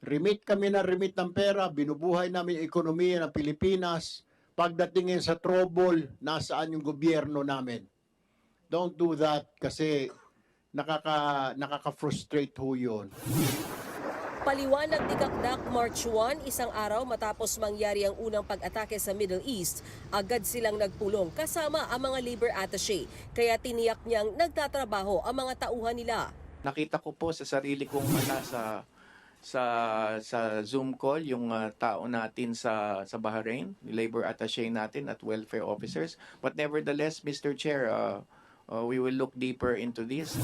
Remit kami ng pera, binubuhay namin yung ekonomiya ng Pilipinas. Pagdating ngayon sa trouble, nasaan yung gobyerno namin? Don't do that kasi nakaka-frustrate ho yun. Paliwanag ni Kakdak, March 1, isang araw matapos mangyari ang unang pag-atake sa Middle East, agad silang nagpulong kasama ang mga labor attaché. Kaya tiniyak niyang nagtatrabaho ang mga tauhan nila. Nakita ko po sa sarili kong mata sa Zoom call yung tao natin sa Bahrain, labor attaché natin at welfare officers. But nevertheless, Mr. Chair, we will look deeper into this.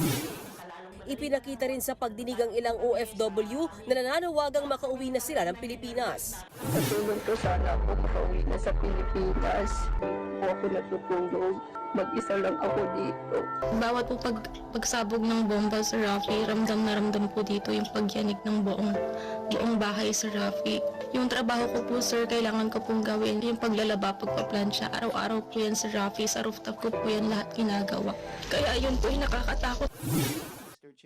Ipinakita rin sa pagdinig ang ilang OFW na nananawagang makauwi na sila ng Pilipinas. Natulog ko sana ako makauwi na sa Pilipinas. Ako natutulog. Mag-isa lang ako dito. Bawat po pagsabog ng bomba sa Rafi, ramdam na ramdam po dito yung pagyanig ng buong bahay sa Rafi. Yung trabaho ko po, sir, kailangan ko pong gawin. Yung paglalaba, pagpaplansya, araw-araw po yan sa Rafi. Sa rooftop ko po yan lahat ginagawa. Kaya yun po yung nakakatakot.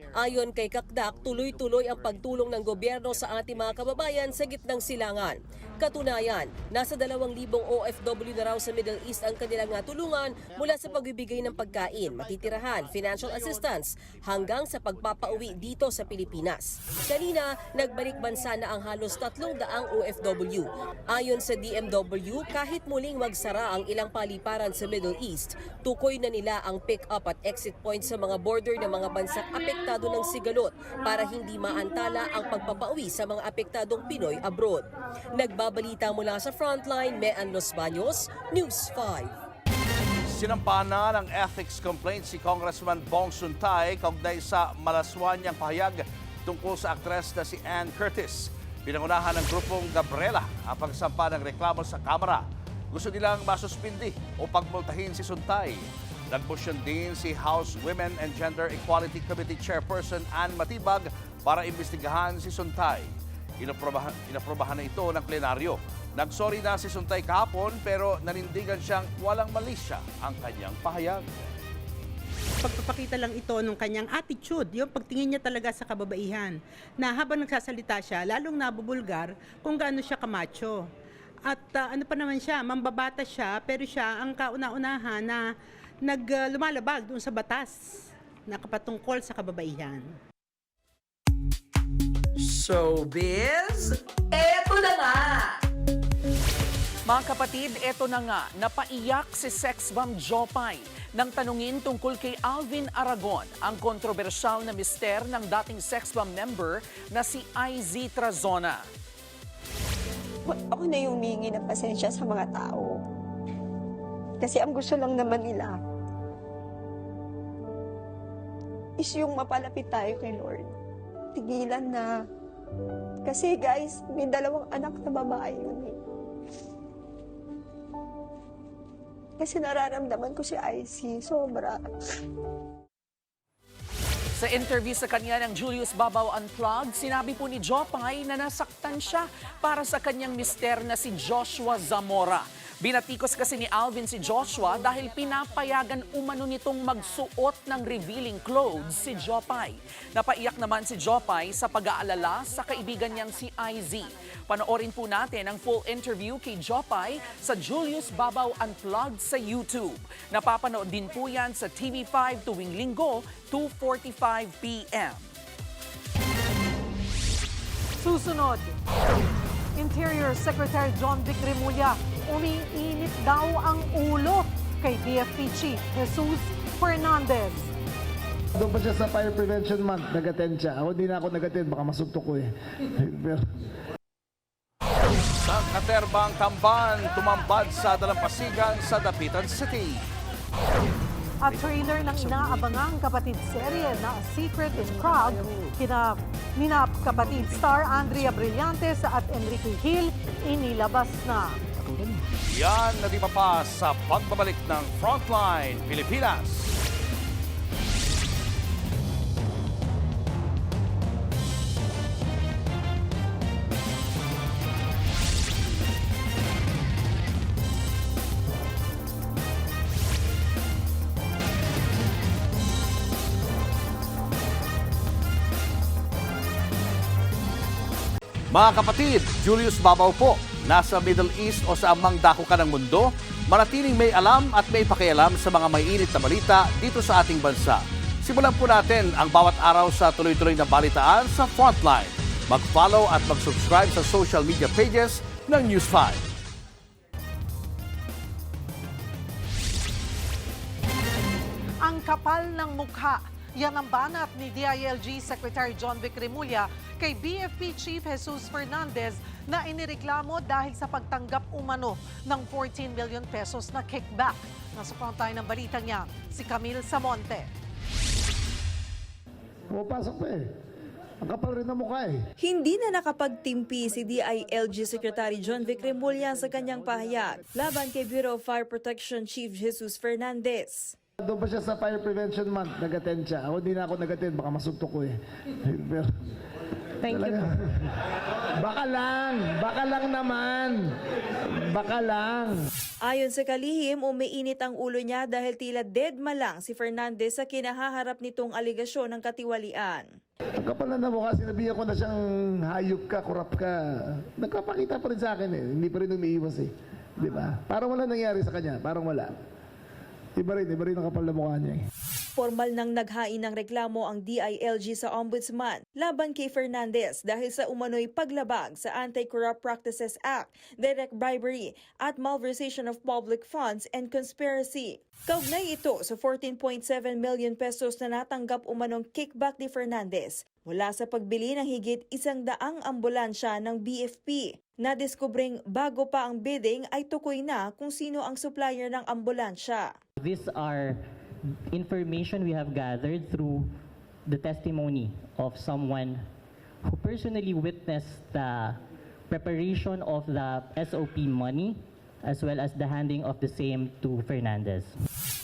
Ayon kay Kakdak, tuloy-tuloy ang pagtulong ng gobyerno sa ating mga kababayan sa gitnang silangan. Katunayan, nasa 2,000 OFW na raw sa Middle East ang kanilang natulungan mula sa pagbibigay ng pagkain, matitirahan, financial assistance, hanggang sa pagpapauwi dito sa Pilipinas. Kanina, nagbalik bansa na ang halos 300 OFW. Ayon sa DMW, kahit muling magsara ang ilang paliparan sa Middle East, tukoy na nila ang pick-up at exit point sa mga border ng mga bansang apektado ng sigalot para hindi maantala ang pagpapauwi sa mga apektadong Pinoy abroad. Nagbabalita mula sa Frontline, Mean Los Baños, News 5. Sinampa na ng ethics complaint si Congressman Bong Suntay kaugnay sa malaswanyang pahayag tungkol sa aktres na si Ann Curtis. Pinangunahan ng grupong Gabriela ang pagsampa ng reklamo sa Kamara. Gusto nilang masuspindi o pagmultahin si Suntay. Nagmosyon din si House Women and Gender Equality Committee Chairperson Ann Matibag para imbestigahan si Suntay. Inaprobahan na ito ng plenaryo. Nagsorry na si Suntay kahapon pero nanindigan siyang walang mali siya ang kanyang pahayag. Pagpapakita lang ito ng kanyang attitude, yung pagtingin niya talaga sa kababaihan, na habang nagsasalita siya, lalong nabubulgar kung gaano siya kamacho. At ano pa naman siya, mambabata siya, pero siya ang kauna-unahan na lumalabag doon sa batas na kapatungkol sa kababaihan. Showbiz, eto na nga! Mga kapatid, eto na nga, napaiyak si sex bomb Jopay nang tanungin tungkol kay Alvin Aragon, ang kontrobersyal na mister ng dating sex bomb member na si IZ Trazona. Ako na yung humingi ng pasensya sa mga tao. Kasi ang gusto lang naman nila is yung mapalapit tayo kay Lord. Tigilan na. Kasi guys, may 2 anak na babae yun eh. Kasi nararamdaman ko si IC, sobra. Sa interview sa kanya ng Julius Babaw Unplugged, sinabi po ni Jopay na nasaktan siya para sa kanyang mister na si Joshua Zamora. Binatikos kasi ni Alvin si Joshua dahil pinapayagan umano nitong magsuot ng revealing clothes si Jopay. Napaiyak naman si Jopay sa pag-aalala sa kaibigan niyang si IZ. Panoorin po natin ang full interview kay Jopay sa Julius Babaw Unplugged sa YouTube. Napapanood din po yan sa TV5 tuwing Linggo, 2:45 p.m. Susunod, Interior Secretary John Vic Remulla, umiinit daw ang ulo kay BFP Chief Jesus Fernandez. Doon pa siya sa Fire Prevention Month, nag-attend siya. Ako din ako nag-attend, baka masugtok ko eh. Sa Katerbang Tamban, tumambad sa dalampasigan sa Dapitan City. At trailer ng inaabangang kapatid serye na Secret in Crowd, nina kapatid star Andrea Brillantes at Enrique Hill, inilabas na. Yan na di pa sa pagbabalik ng Frontline Pilipinas. Mga kapatid, Julius Babaw po. Nasa Middle East o sa amang dako ka ng mundo, manatiling may alam at may pakialam sa mga mainit na balita dito sa ating bansa. Simulan po natin ang bawat araw sa tuloy-tuloy na balitaan sa Frontline. Mag-follow at mag-subscribe sa social media pages ng News 5. Ang kapal ng mukha, yan ang banat ni DILG Secretary John Vic Remulla kay BFP Chief Jesus Fernandez na inireklamo dahil sa pagtanggap umano ng 14 million pesos na kickback. Nasa tayo ng balitang niya, si Camille Samonte. Pumapasok pa eh. Ang kapal rin na mukha eh. Hindi na nakapagtimpi si DILG Secretary John Vic Remulla sa kanyang pahayag laban kay Bureau of Fire Protection Chief Jesus Fernandez. Doon pa siya sa Fire Prevention Month, nag-attend siya. Ako di na ako nag-attend, baka masuntok ko eh. Pero, Thank you. Baka lang naman. Baka lang. Ayon sa kalihim, umiinit ang ulo niya dahil tila deadma lang si Fernandez sa kinahaharap nitong aligasyon ng katiwalian. Ang kapal na mukha, sinabihan ko na siyang hayop ka, kurap ka. Nagpapakita pa rin sa akin eh. Hindi pa rin umiiwas eh. Di ba? Parang wala nangyari sa kanya. Parang wala. Iba rin ang kapal na mukha niya eh. Formal nang naghain ng reklamo ang DILG sa Ombudsman laban kay Fernandez dahil sa umano'y paglabag sa Anti-Corrupt Practices Act, direct bribery at malversation of public funds and conspiracy. Kaugnay ito sa 14.7 million pesos na natanggap umanong kickback ni Fernandez mula sa pagbili ng higit 100 ambulansya ng BFP. Nadiskubring bago pa ang bidding ay tukoy na kung sino ang supplier ng ambulansya. These are information we have gathered through the testimony of someone who personally witnessed the preparation of the SOP money as well as the handing of the same to Fernandez.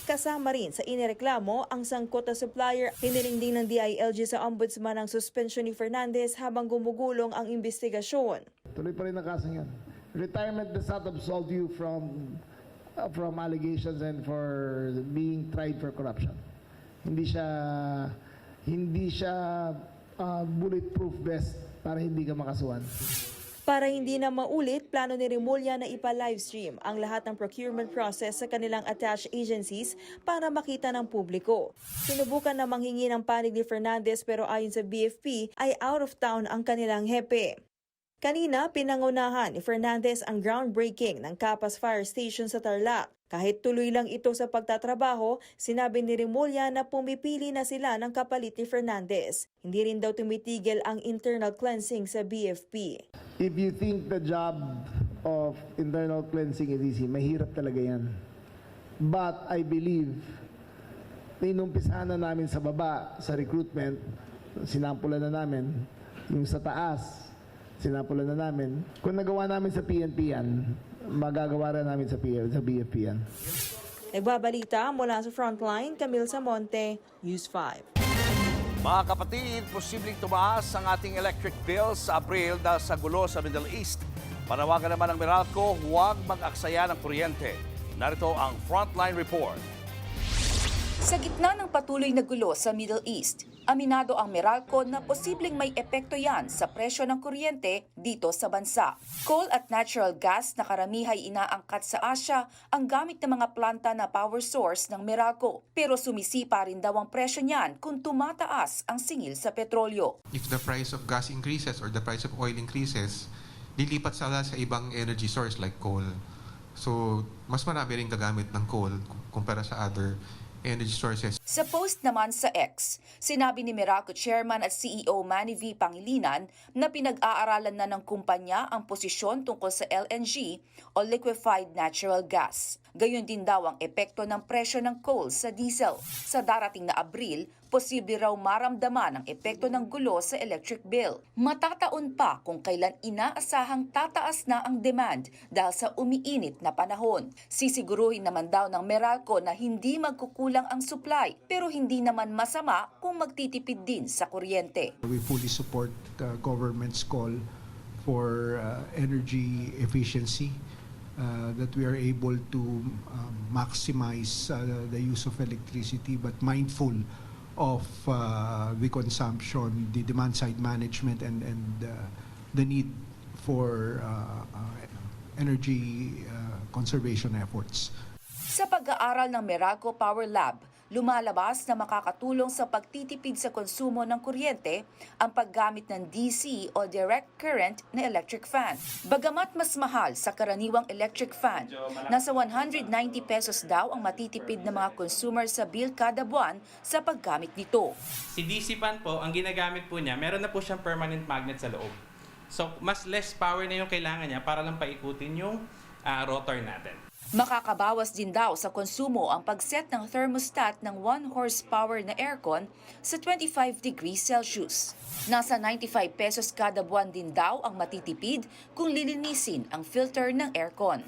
Kasama rin sa inireklamo ang sangkot na supplier. Hiniling din ng DILG sa Ombudsman ang suspension ni Fernandez habang gumugulong ang investigasyon. Tuloy pa rin ang kaso yan. Retirement does not absolve you from allegations and for being tried for corruption. Hindi siya bulletproof vest para hindi ka makasuhan. Para hindi na maulit, plano ni Remulla na ipa-livestream ang lahat ng procurement process sa kanilang attached agencies para makita ng publiko. Sinubukan na manghingi ng panig ni Fernandez pero ayon sa BFP ay out of town ang kanilang hepe. Kanina, pinangunahan ni Fernandez ang groundbreaking ng Capas Fire Station sa Tarlac. Kahit tuloy lang ito sa pagtatrabaho, sinabi ni Remulla na pumipili na sila ng kapalit ni Fernandez. Hindi rin daw tumitigil ang internal cleansing sa BFP. If you think the job of internal cleansing is easy, mahirap talaga yan. But I believe, inumpisahan na namin sa baba, sa recruitment, sinampulan na namin, yung sa taas, sinampulan na namin. Kung nagawa namin sa PNP yan, magagawa rin namin sa BFP yan. Nagbabalita mula sa Frontline, Camille Samonte, News 5. Mga kapatid, posibleng tumaas ang ating electric bills sa Abril dahil sa gulo sa Middle East. Panawagan naman ng Meralco, huwag mag-aksaya ng kuryente. Narito ang Frontline Report. Sa gitna ng patuloy na gulo sa Middle East, aminado ang Meralco na posibleng may epekto yan sa presyo ng kuryente dito sa bansa. Coal at natural gas na karamihay inaangkat sa Asia ang gamit ng mga planta na power source ng Meralco. Pero sumisipa rin daw ang presyo niyan kung tumataas ang singil sa petrolyo. If the price of gas increases or the price of oil increases, lilipat sila sa ibang energy source like coal. So, mas marami rin gagamit ng coal kumpara sa other energy sources. Sa post naman sa X, sinabi ni Meralco Chairman at CEO Manny V. Pangilinan na pinag-aaralan na ng kumpanya ang posisyon tungkol sa LNG o liquefied natural gas. Gayon din daw ang epekto ng presyo ng coal sa diesel. Sa darating na Abril, posible raw maramdaman ang epekto ng gulo sa electric bill. Matataon pa kung kailan inaasahang tataas na ang demand dahil sa umiinit na panahon. Sisiguruhin naman daw ng Meralco na hindi magkukulang ang supply pero hindi naman masama kung magtitipid din sa kuryente. We fully support the government's call for energy efficiency, that we are able to maximize the use of electricity but mindful of the consumption, the demand side management and the need for energy conservation efforts. Sa pag-aaral ng Meralco Power Lab, Lumalabas na makakatulong sa pagtitipid sa konsumo ng kuryente ang paggamit ng DC o direct current na electric fan. Bagamat mas mahal sa karaniwang electric fan, nasa 190 pesos daw ang matitipid ng mga consumer sa bill kada buwan sa paggamit nito. Si DC fan po, ang ginagamit po niya, meron na po siyang permanent magnet sa loob. So, mas less power na yung kailangan niya para lang paikutin yung rotor natin. Makakabawas din daw sa konsumo ang pagset ng thermostat ng 1 horsepower na aircon sa 25 degrees Celsius. Nasa 95 pesos kada buwan din daw ang matitipid kung lilinisin ang filter ng aircon.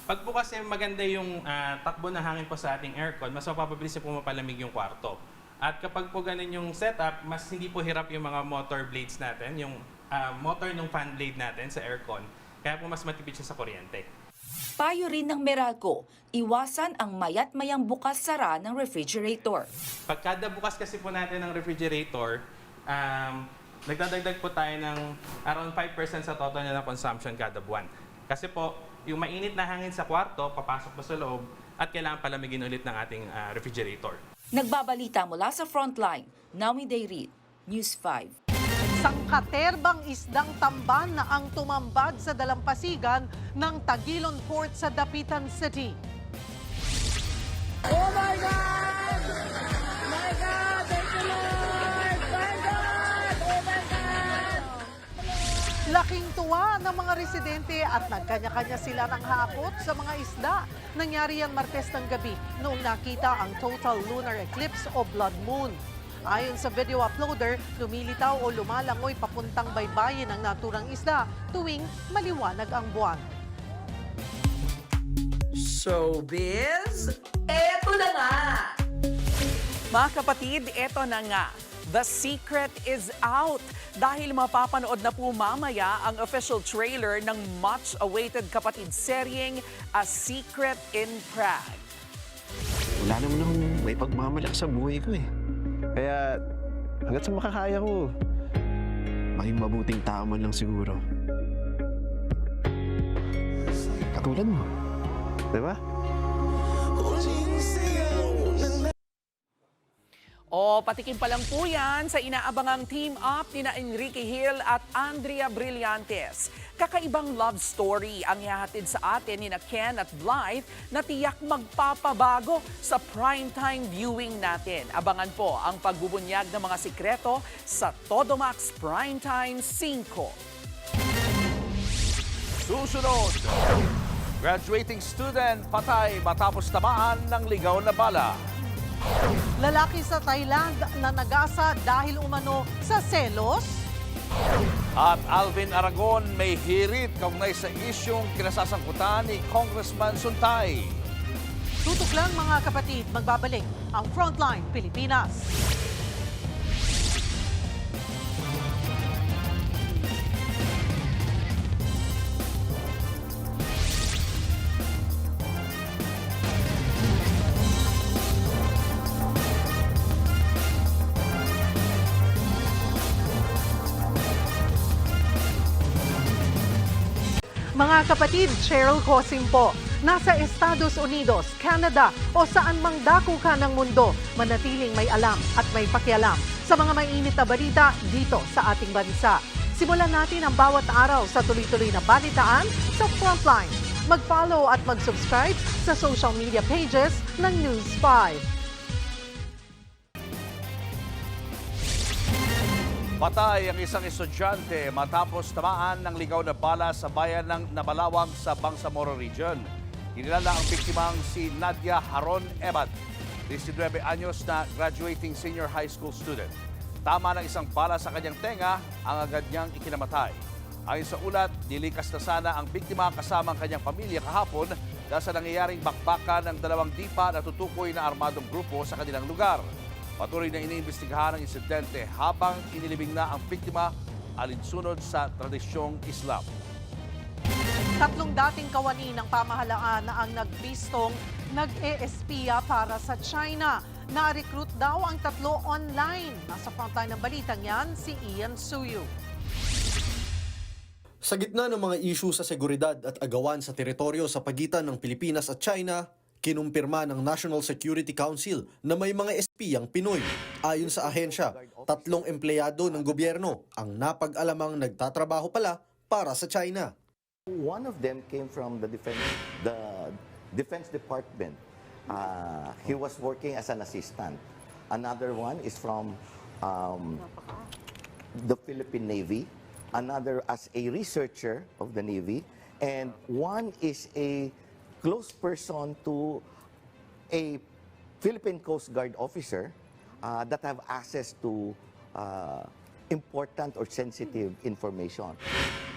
Pag po kasi maganda yung takbo ng hangin po sa ating aircon, mas mapapabilis po mapalamig yung kwarto. At kapag po ganun yung setup, mas hindi po hirap yung mga motor blades natin, yung motor ng fan blade natin sa aircon, kaya po mas matipid siya sa kuryente. Payo rin ng Meralco, iwasan ang mayat-mayang bukas-sara ng refrigerator. Pag kada bukas kasi po natin ng refrigerator, nagdadagdag po tayo ng around 5% sa total na consumption kada buwan. Kasi po, yung mainit na hangin sa kwarto, papasok po sa loob at kailangan palamigin ulit ng ating refrigerator. Nagbabalita mula sa Frontline, Naomi Dayrit, News 5. Sangkaterbang isdang tamban na ang tumambad sa dalampasigan ng Tagilon Port sa Dapitan City. Oh my God! My God! Thank you, Lord! My God! Oh my God! Laking tuwa ng mga residente at nagkanya-kanya sila ng hakot sa mga isda. Nangyari yan Martes ng gabi noong nakita ang total lunar eclipse o blood moon. Ayon sa video uploader, lumilitaw o lumalangoy papuntang baybayin ng naturang isda tuwing maliwanag ang buwan. Showbiz, eto na nga! Mga kapatid, eto na nga. The secret is out dahil mapapanood na po mamaya ang official trailer ng much-awaited kapatid seryeng A Secret in Prague. Wala naman akong may pagmamalaki sa buhay ko eh. Kaya hanggat sa makakaya ko, maging mabuting tao man lang siguro. Katulad mo, di ba? O patikim pa lang po yan sa inaabangang team-up ni na Enrique Hill at Andrea Brillantes. Kakaibang love story ang ihahatid sa atin ni na Ken at Blythe na tiyak magpapabago sa primetime viewing natin. Abangan po ang pagbubunyag ng mga sikreto sa Todo Max Primetime 5. Susunod, graduating student patay matapos tamaan ng ligaw na bala. Lalaki sa Thailand na nagasa dahil umano sa selos. At Alvin Aragon may hirit kaugnay sa isyong kinasasangkutan ni Congressman Suntay. Tutok lang mga kapatid, magbabalik ang Frontline Pilipinas. Mga kapatid, Cheryl Cosim po. Nasa Estados Unidos, Canada o saan mang dako ka ng mundo, manatiling may alam at may pakialam sa mga mainit na balita dito sa ating bansa. Simulan natin ang bawat araw sa tuloy-tuloy na balitaan sa Frontline. Mag-follow at mag-subscribe sa social media pages ng News 5. Patay ang isang estudyante matapos tamaan ng ligaw na bala sa bayan ng Nabalawag sa Bangsamoro Region. Kinilala ang biktimang si Nadia Haron Ebad, 19 anyos na graduating senior high school student. Tama ng isang bala sa kanyang tenga ang agad niyang ikinamatay. Ayon sa ulat, nilikas na sana ang biktima kasama ang kanyang pamilya kahapon dahil sa nangyayaring bakbakan ng dalawang dipa na tutukoy na armadong grupo sa kanilang lugar. Patuloy na iniimbestigahan ang insidente habang inilibing na ang biktima alinsunod sa tradisyong Islam. 3 dating kawani ng pamahalaan na ang nagbistong nag-e-espiya para sa China. Na-recruit daw ang 3 online. Nasa frontline ng balitang yan, si Ian Suyu. Sa gitna ng mga issue sa seguridad at agawan sa teritoryo sa pagitan ng Pilipinas at China, Kinumpirma ng National Security Council na may mga espiyang Pinoy. Ayon sa ahensya, 3 empleyado ng gobyerno ang napag-alamang nagtatrabaho pala para sa China. One of them came from the Defense Department. He was working as an assistant. Another one is from the Philippine Navy. Another as a researcher of the Navy. And one is a close person to a Philippine Coast Guard officer that have access to important or sensitive information.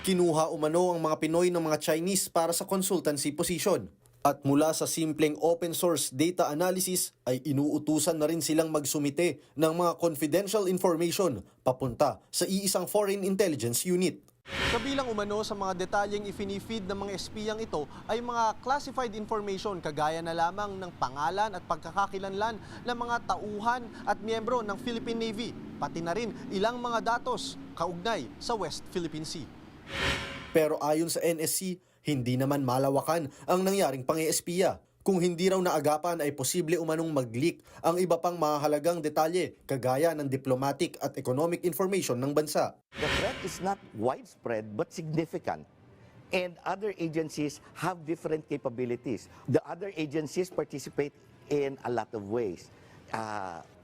Kinuha umano ang mga Pinoy ng mga Chinese para sa consultancy position. At mula sa simpleng open source data analysis ay inuutusan na rin silang magsumite ng mga confidential information papunta sa iisang foreign intelligence unit. Kabilang umano sa mga detalyeng ifinifeed ng mga espiyang ito ay mga classified information kagaya na lamang ng pangalan at pagkakakilanlan ng mga tauhan at miyembro ng Philippine Navy, pati na rin ilang mga datos kaugnay sa West Philippine Sea. Pero ayon sa NSC, hindi naman malawakan ang nangyaring pang-espiya. Kung hindi raw naagapan ay posible umanong mag-leak ang iba pang mahalagang detalye kagaya ng diplomatic at economic information ng bansa. The threat is not widespread but significant. And other agencies have different capabilities. The other agencies participate in a lot of ways.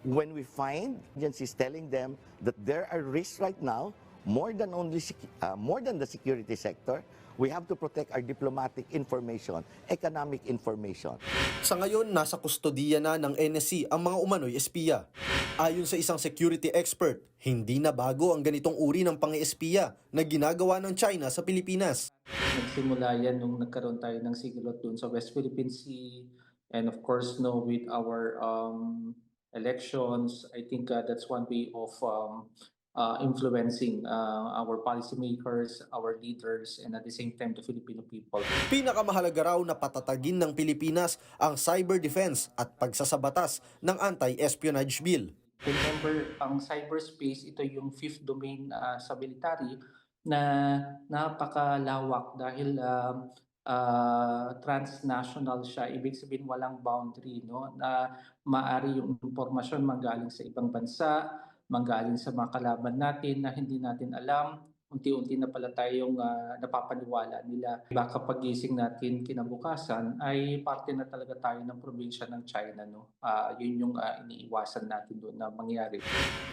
When we find agencies telling them that there are risks right now, more than the security sector, we have to protect our diplomatic information, economic information. Sa ngayon, nasa kustodiya na ng NSC ang mga umano'y espiya. Ayon sa isang security expert, hindi na bago ang ganitong uri ng pang-espiya na ginagawa ng China sa Pilipinas. Nagsimula yan nung nagkaroon tayo ng sigalot doon sa West Philippine Sea, and of course, with our elections, I think that's one way of influencing our policymakers, our leaders, and at the same time the Filipino people. Pinakamahalaga raw na patatagin ng Pilipinas ang cyber defense at pagsasabatas ng anti-espionage bill. Remember, ang cyberspace, ito yung 5th domain sa military na napakalawak dahil transnational siya. Ibig sabihin walang boundary, no? Na maaari yung impormasyon manggaling sa ibang bansa, manggaling sa mga kalaban natin na hindi natin alam, unti-unti na pala tayong napapaniwala nila. Baka pagising natin kinabukasan ay parte na talaga tayo ng probinsya ng China. No? Yun yung iniiwasan natin doon na mangyari.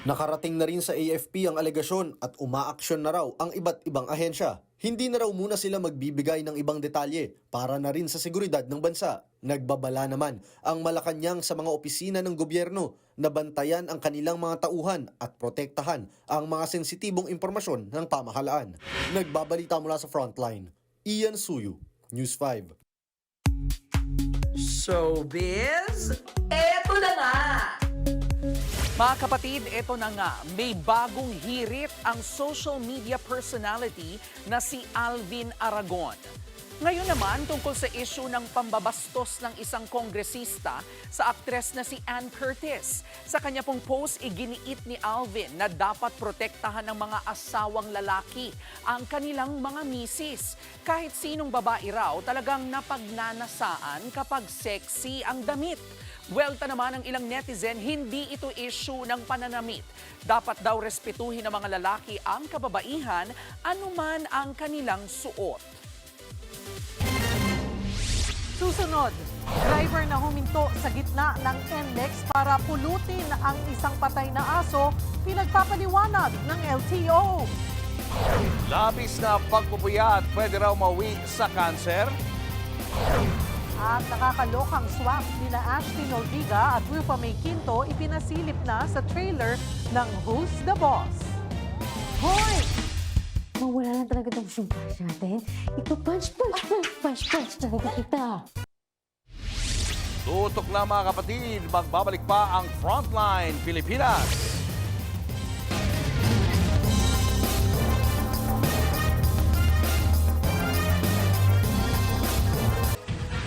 Nakarating na rin sa AFP ang alegasyon at umaaksyon na raw ang iba't ibang ahensya. Hindi na raw muna sila magbibigay ng ibang detalye para na rin sa seguridad ng bansa. Nagbabala naman ang Malacanang sa mga opisina ng gobyerno na bantayan ang kanilang mga tauhan at protektahan ang mga sensitibong impormasyon ng pamahalaan. Nagbabalita mula sa Frontline, Ian Suyu, News 5. Showbiz, eto na nga! Mga kapatid, eto na nga, may bagong hirit ang social media personality na si Alvin Aragon. Ngayon naman, tungkol sa issue ng pambabastos ng isang kongresista sa aktres na si Ann Curtis. Sa kanya pong post, iginiit ni Alvin na dapat protektahan ng mga asawang lalaki ang kanilang mga misis. Kahit sinong babae raw, talagang napagnanasaan kapag sexy ang damit. Welta naman ng ilang netizen, hindi ito issue ng pananamit. Dapat daw respetuhin ng mga lalaki ang kababaihan, anuman ang kanilang suot. Susunod, driver na huminto sa gitna ng NLEX para pulutin ang isang patay na aso, pinagpapaliwanag ng LTO. Labis na pagpupuyat, pwede raw mawi sa cancer. At nakakalokang swap ni na Ashley Nolviga at Rufa May Quinto ipinasilip na sa trailer ng Who's the Boss. Hoy! Mawala na talaga itong sumpash natin. Punch talaga kita. Tutok lang mga kapatid, magbabalik pa ang Frontline Pilipinas.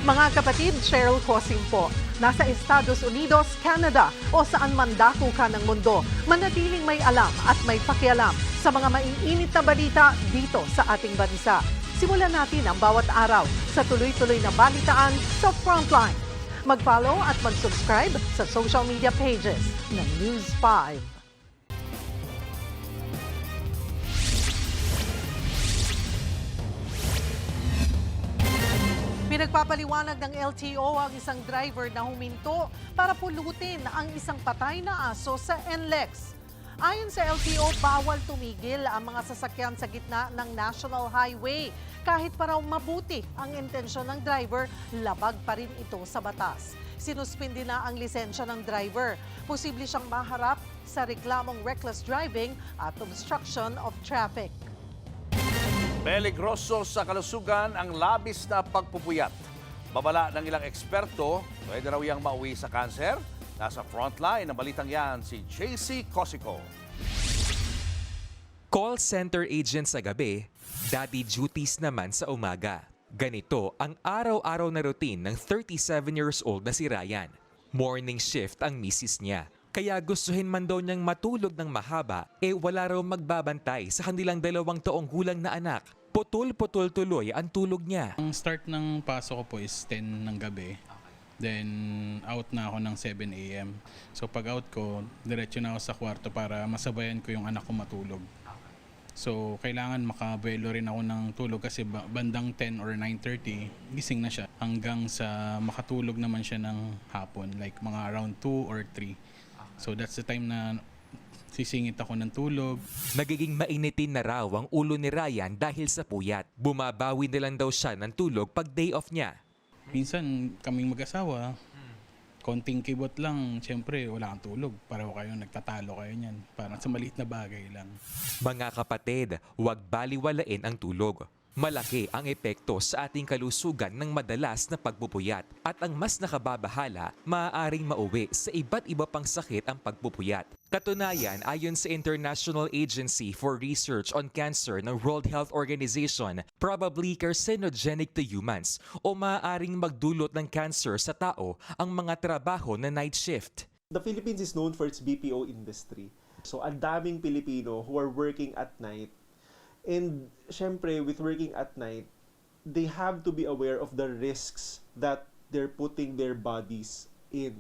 Mga kapatid, Cheryl Cosing po. Nasa Estados Unidos, Canada o saan man dako ka ng mundo, manatiling may alam at may pakialam sa mga maiinit na balita dito sa ating bansa. Simulan natin ang bawat araw sa tuloy-tuloy na balitaan sa Frontline. Mag-follow at mag-subscribe sa social media pages ng News 5. Pinagpapaliwanag ng LTO ang isang driver na huminto para pulutin ang isang patay na aso sa NLEX. Ayon sa LTO, bawal tumigil ang mga sasakyan sa gitna ng National Highway. Kahit pa raw mabuti ang intensyon ng driver, labag pa rin ito sa batas. Sinuspindi na ang lisensya ng driver. Posible siyang maharap sa reklamong reckless driving at obstruction of traffic. Peligroso sa kalusugan ang labis na pagpupuyat. Babala ng ilang eksperto, pwede raw yang mauwi sa kanser. Nasa frontline ng balitang yan si JC Cosico. Call center agent sa gabi, daddy duties naman sa umaga. Ganito ang araw-araw na routine ng 37 years old na si Ryan. Morning shift ang misis niya. Kaya gustuhin man daw niyang matulog ng mahaba, wala raw magbabantay sa kanilang 2 taong gulang na anak. Putol-putol tuloy ang tulog niya. Ang start ng pasok ko po is 10 ng gabi. Then out na ako ng 7 a.m. So pag out ko, diretso na ako sa kwarto para masabayan ko yung anak ko matulog. So kailangan makabuelo rin ako ng tulog kasi bandang 10 or 9:30, gising na siya. Hanggang sa makatulog naman siya ng hapon, like mga around 2 or 3. So that's the time na sisingit ako ng tulog. Nagiging mainitin na raw ang ulo ni Ryan dahil sa puyat. Bumabawi na lang daw siya ng tulog pag day off niya. Minsan kaming mag-asawa, konting kibot lang, syempre wala kang tulog. Pareho kayo, nagtatalo kayo niyan. Parang sa maliit na bagay lang. Mga kapatid, huwag baliwalain ang tulog. Malaki ang epekto sa ating kalusugan ng madalas na pagpupuyat at ang mas nakababahala, maaaring mauwi sa iba't iba pang sakit ang pagpupuyat. Katunayan, ayon sa International Agency for Research on Cancer ng World Health Organization, probably carcinogenic to humans o maaaring magdulot ng cancer sa tao ang mga trabaho na night shift. The Philippines is known for its BPO industry. So, ang daming Pilipino who are working at night. And syempre, with working at night, they have to be aware of the risks that they're putting their bodies in.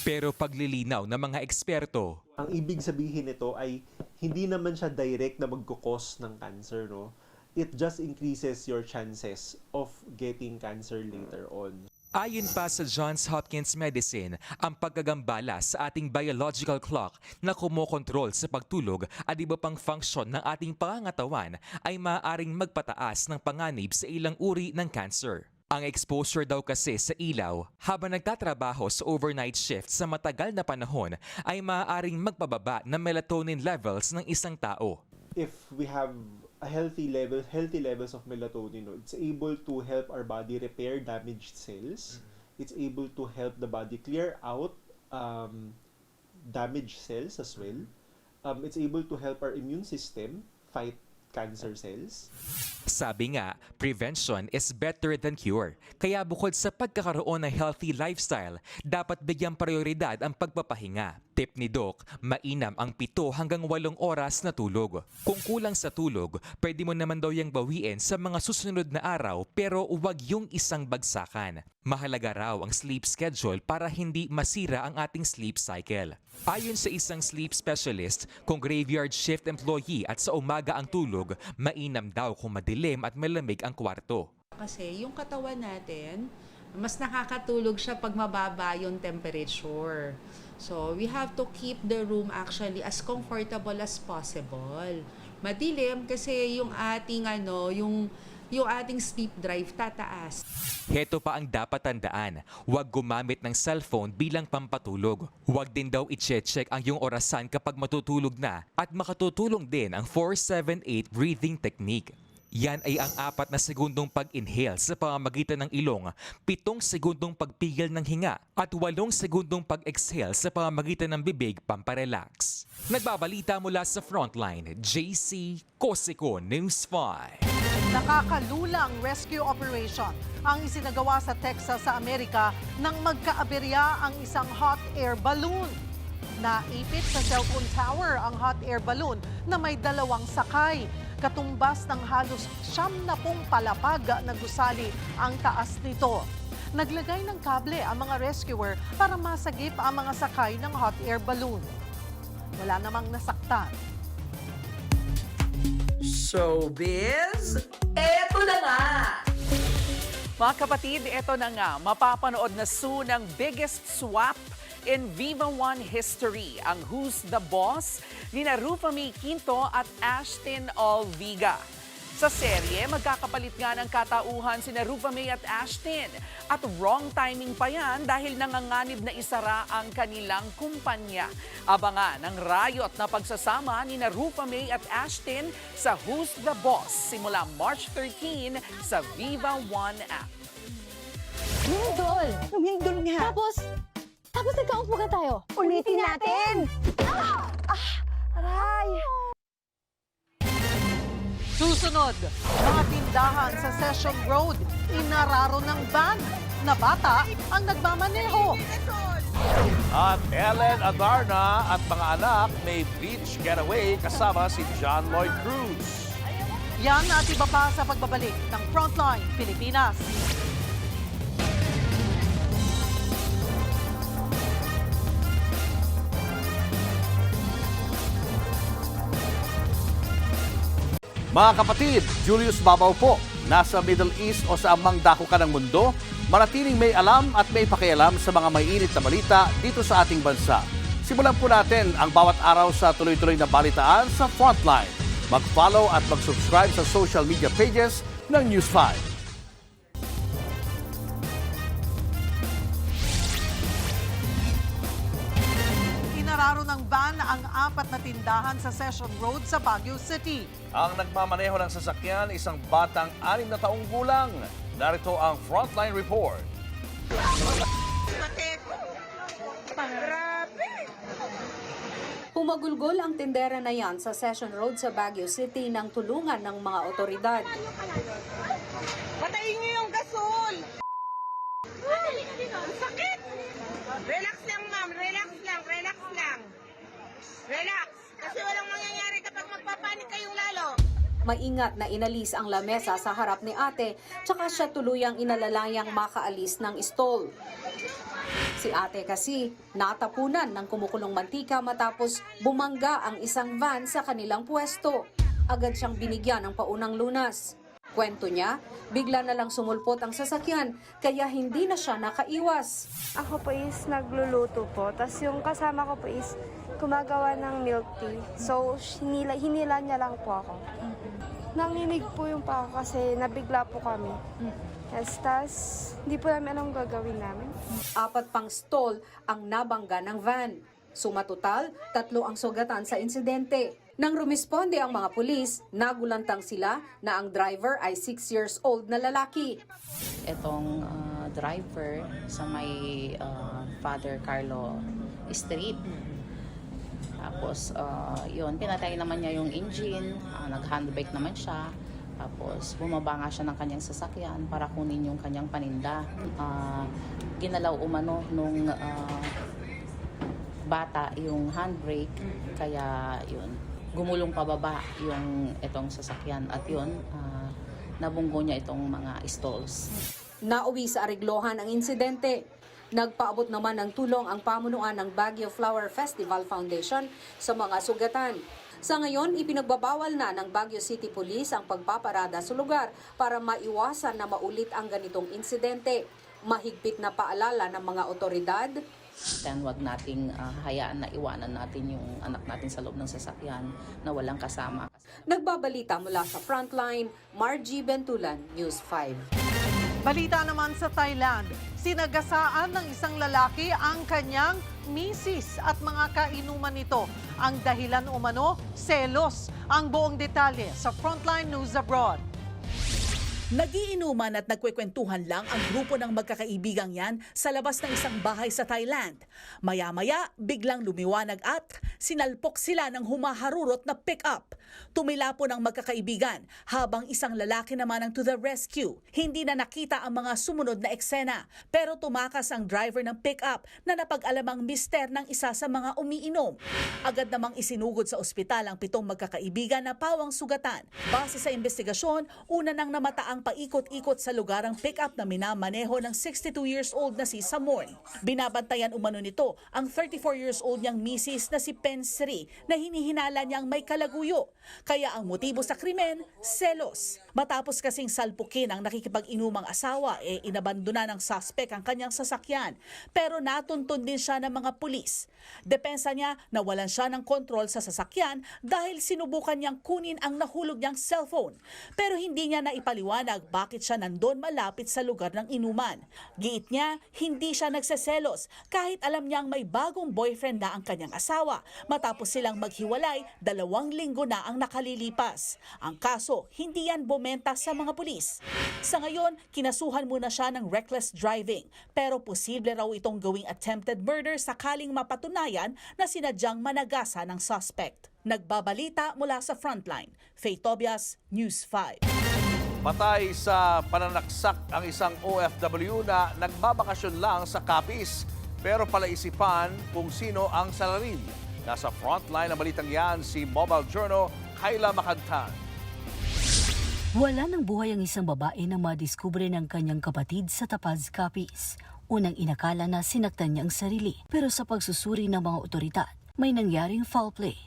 Pero paglilinaw ng mga eksperto, ang ibig sabihin nito ay hindi naman siya direct na magkukos ng cancer, no? It just increases your chances of getting cancer later on. Ayon pa sa Johns Hopkins Medicine, ang pagkagambala sa ating biological clock na kumokontrol sa pagtulog at iba pang function ng ating pangangatawan ay maaaring magpataas ng panganib sa ilang uri ng cancer. Ang exposure daw kasi sa ilaw habang nagtatrabaho sa overnight shift sa matagal na panahon ay maaaring magpababa ng melatonin levels ng isang tao. If we have a healthy levels of melatonin, it's able to help our body repair damaged cells. It's able to help the body clear out damaged cells as well. It's able to help our immune system fight cancer cells. Sabi nga, prevention is better than cure. Kaya bukod sa pagkakaroon ng healthy lifestyle, dapat bigyang prioridad ang pagpapahinga. Tip ni Doc, mainam ang 7 hanggang 8 oras na tulog. Kung kulang sa tulog, pwede mo naman daw yang bawiin sa mga susunod na araw pero huwag yung isang bagsakan. Mahalaga raw ang sleep schedule para hindi masira ang ating sleep cycle. Ayon sa isang sleep specialist, kung graveyard shift employee at sa umaga ang tulog, mainam daw kung madilim at malamig ang kwarto. Kasi yung katawan natin, mas nakakatulog siya pag mababa yung temperature. So, we have to keep the room actually as comfortable as possible. Madilim kasi yung ating yung ating sleep drive tataas. Heto pa ang dapat tandaan, huwag gumamit ng cellphone bilang pampatulog. Huwag din daw i-check ang iyong orasan kapag matutulog na at makatutulong din ang 4-7-8 breathing technique. Yan ay ang 4 na segundong pag-inhale sa pamamagitan ng ilong, 7 segundong pagpigil ng hinga, at 8 segundong pag-exhale sa pamamagitan ng bibig pamparelax. Nagbabalita mula sa Frontline, JC Cosico, News 5. Nakakalulang rescue operation ang isinagawa sa Texas sa Amerika nang magkaaberya ang isang hot air balloon. Naipit sa cellphone tower ang hot air balloon na may 2 sakay. Katumbas ng halos 70 palapag na gusali ang taas nito. Naglagay ng kable ang mga rescuer para masagip ang mga sakay ng hot air balloon. Wala namang nasaktan. Showbiz, eto na nga! Mga kapatid, eto na nga, mapapanood na soon ang biggest swap in Viva One history, ang Who's the Boss ni Rufa May Quinto at Ashton Olviga. Sa serye, magkakapalit nga ng katauhan si Rufa May at Ashton. At wrong timing pa yan dahil nanganganib na isara ang kanilang kumpanya. Abangan ang rayot na pagsasama ni Rufa May at Ashton sa Who's the Boss simula March 13 sa Viva One app. Humingdol! Humingdol nga! Tapos nagka-upo ka tayo. Ulitin natin! Aray! Susunod, mga tindahan sa Session Road, inararo ng van na bata ang nagmamaneho. At Ellen Adarna at mga anak may beach getaway kasama si John Lloyd Cruz. Yan at iba pa sa pagbabalik ng Frontline Pilipinas. Mga kapatid, Julius Babaw po. Nasa Middle East o sa amang dako ka ng mundo, manatiling may alam at may pakialam sa mga may init na balita dito sa ating bansa. Simulan po natin ang bawat araw sa tuloy-tuloy na balitaan sa Frontline. Mag-follow at mag-subscribe sa social media pages ng News 5. Inararo ng van ang 4 na tindahan sa Session Road sa Baguio City. Ang nagmamaneho ng sasakyan, isang batang 6 na taong gulang. Narito ang Frontline Report. Pumagulgol ang tindera na yan sa Session Road sa Baguio City nang tulungan ng mga otoridad. Patayin niyo yung gasol! Sakit! Relax lang, ma'am. Relax lang. Relax lang. Relax. Kasi walang mangyayari kapag magpapanik kayong lalo. Maingat na inalis ang lamesa sa harap ni ate, tsaka siya tuluyang inalalayang makaalis ng stall. Si ate kasi natapunan ng kumukulong mantika matapos bumangga ang isang van sa kanilang pwesto. Agad siyang binigyan ng paunang lunas. Kwento niya, bigla na lang sumulpot ang sasakyan, kaya hindi na siya nakaiwas. Ako po is nagluluto po, tapos yung kasama ko po is gumagawa ng milk tea. So, hinila niya lang po ako. Nanginig po yung pa ako kasi nabigla po kami. Yes, tas hindi po namin anong gagawin namin. 4 pang stall ang nabangga ng van. Sumatotal, 3 ang sugatan sa insidente. Nang rumisponde ang mga pulis, nagulantang sila na ang driver ay 6 years old na lalaki. Itong driver sa may Father Carlo Street. Tapos, yun, pinatay naman niya yung engine, nag-handbrake naman siya. Tapos, bumaba nga siya ng kanyang sasakyan para kunin yung kanyang paninda. Ginalaw umano nung bata yung handbrake, kaya yun, gumulong pababa yung itong sasakyan at yun, nabunggo niya itong mga stalls. Nauwi sa ariglohan ang insidente. Nagpaabot naman ng tulong ang pamunuan ng Baguio Flower Festival Foundation sa mga sugatan. Sa ngayon, ipinagbabawal na ng Baguio City Police ang pagpaparada sa lugar para maiwasan na maulit ang ganitong insidente. Mahigpit na paalala ng mga otoridad. Then wag nating hayaan na iwanan natin yung anak natin sa loob ng sasakyan na walang kasama. Nagbabalita mula sa Frontline, Margie Bentulan, News 5. Balita naman sa Thailand, sinagasaan ng isang lalaki ang kanyang misis at mga kainuman nito. Ang dahilan umano, selos. Ang buong detalye sa Frontline News Abroad. Nagiinuman at nagkwekwentuhan lang ang grupo ng magkakaibigang yan sa labas ng isang bahay sa Thailand. Maya-maya, biglang lumiwanag at sinalpok sila ng humaharurot na pick-up. Tumilapon ang magkakaibigan habang isang lalaki naman ang to the rescue. Hindi na nakita ang mga sumunod na eksena pero tumakas ang driver ng pick-up na napag-alamang mister ng isa sa mga umiinom. Agad namang isinugod sa ospital ang 7 magkakaibigan na pawang sugatan. Base sa investigasyon, una nang namata ang ang paikot-ikot sa lugar ang pick-up na minamaneho ng 62 years old na si Samoy. Binabantayan umano nito ang 34 years old niyang misis na si Pensri na hinihinala niyang may kalaguyo. Kaya ang motibo sa krimen, selos. Matapos kasing salpukin ang nakikipag-inumang asawa, inabandona ng suspect ang kanyang sasakyan. Pero natuntun din siya ng mga pulis. Depensa niya, nawalan siya ng kontrol sa sasakyan dahil sinubukan niyang kunin ang nahulog niyang cellphone. Pero hindi niya naipaliwanag bakit siya nandun malapit sa lugar ng inuman. Giit niya, hindi siya nagseselos kahit alam niyang may bagong boyfriend na ang kanyang asawa. Matapos silang maghiwalay, 2 linggo na ang nakalilipas. Ang kaso, hindi yan bumenta sa mga pulis. Sa ngayon, kinasuhan muna siya ng reckless driving. Pero posible raw itong gawing attempted murder sakaling mapatunayan na sinadyang managasa ng suspect. Nagbabalita mula sa Frontline, Faye Tobias, News 5. Patay sa pananaksak ang isang OFW na nagbabakasyon lang sa Capiz. Pero palaisipan kung sino ang salarin. Nasa Frontline ng balitang yan si Mobile Journal, Kayla Makantan. Wala ng buhay ang isang babae na madiskubre ng kanyang kapatid sa Tapaz, Capiz. Unang inakala na sinaktan niya ang sarili, pero sa pagsusuri ng mga otoridad, may nangyaring foul play.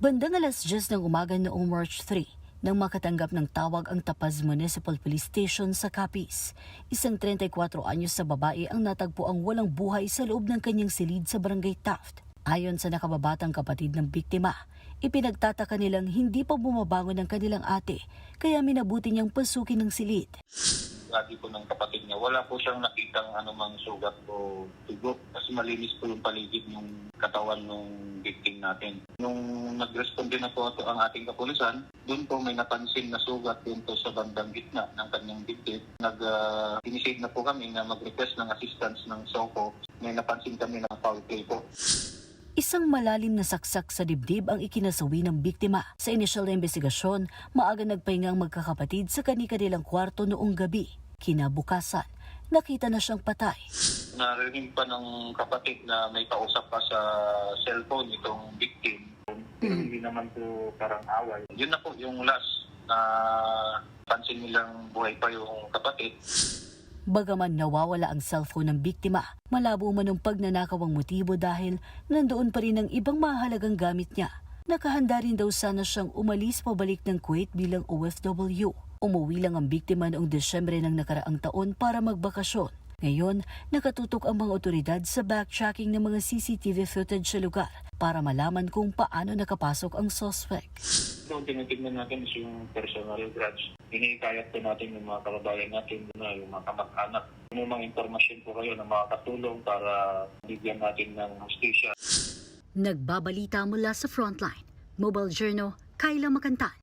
Bandang alas 10 ng umaga noong March 3, nang makatanggap ng tawag ang Tapaz Municipal Police Station sa Capiz. Isang 34 anyos sa babae ang natagpo ang walang buhay sa loob ng kanyang silid sa Barangay Taft. Ayon sa nakababatang kapatid ng biktima, ipinagtataka nilang hindi pa bumabangon ang kanilang ate, kaya minabuti niyang pasukin ng silid. Sabi po ng kapatid niya, wala po siyang nakitang anumang sugat o tugo kasi malinis po yung paligid ng katawan ng victim natin. Nung nag-respond din na po ang ating kapulisan, doon po may napansin na sugat doon po sa bandang gitna ng kanyang victim. Nag-initiate na po kami na mag-request ng assistance ng SOCO. May napansin kami ng foul play po. Isang malalim na saksak sa dibdib ang ikinasawi ng biktima. Sa inisyal na investigasyon, maaga nagpahinga ang magkakapatid sa kani-kanilang kwarto noong gabi. Kinabukasan, nakita na siyang patay. Narinig pa ng kapatid na may kausap pa sa cellphone itong victim. Pero hindi naman po parang away. Yun na po yung last na pansin nilang buhay pa yung kapatid. Bagaman nawawala ang cellphone ng biktima, malabo man ang pagnanakaw ang motibo dahil nandoon pa rin ang ibang mahalagang gamit niya. Nakahanda rin daw sana siyang umalis pabalik ng Kuwait bilang OFW. Umuwi lang ang biktima noong Desyembre ng nakaraang taon para magbakasyon. Ngayon, nakatutok ang mga otoridad sa backtracking ng mga CCTV footage sa lugar para malaman kung paano nakapasok ang suspect. So, tinitignan natin is yung personal grudge. Hinihikayat po natin yung mga kababayan natin, yung mga kamag-anak. Kung mga impormasyon po kayo na makakatulong para bigyan natin ng hustisya. Nagbabalita mula sa Frontline, Mobile Journal, Kayla Makantan.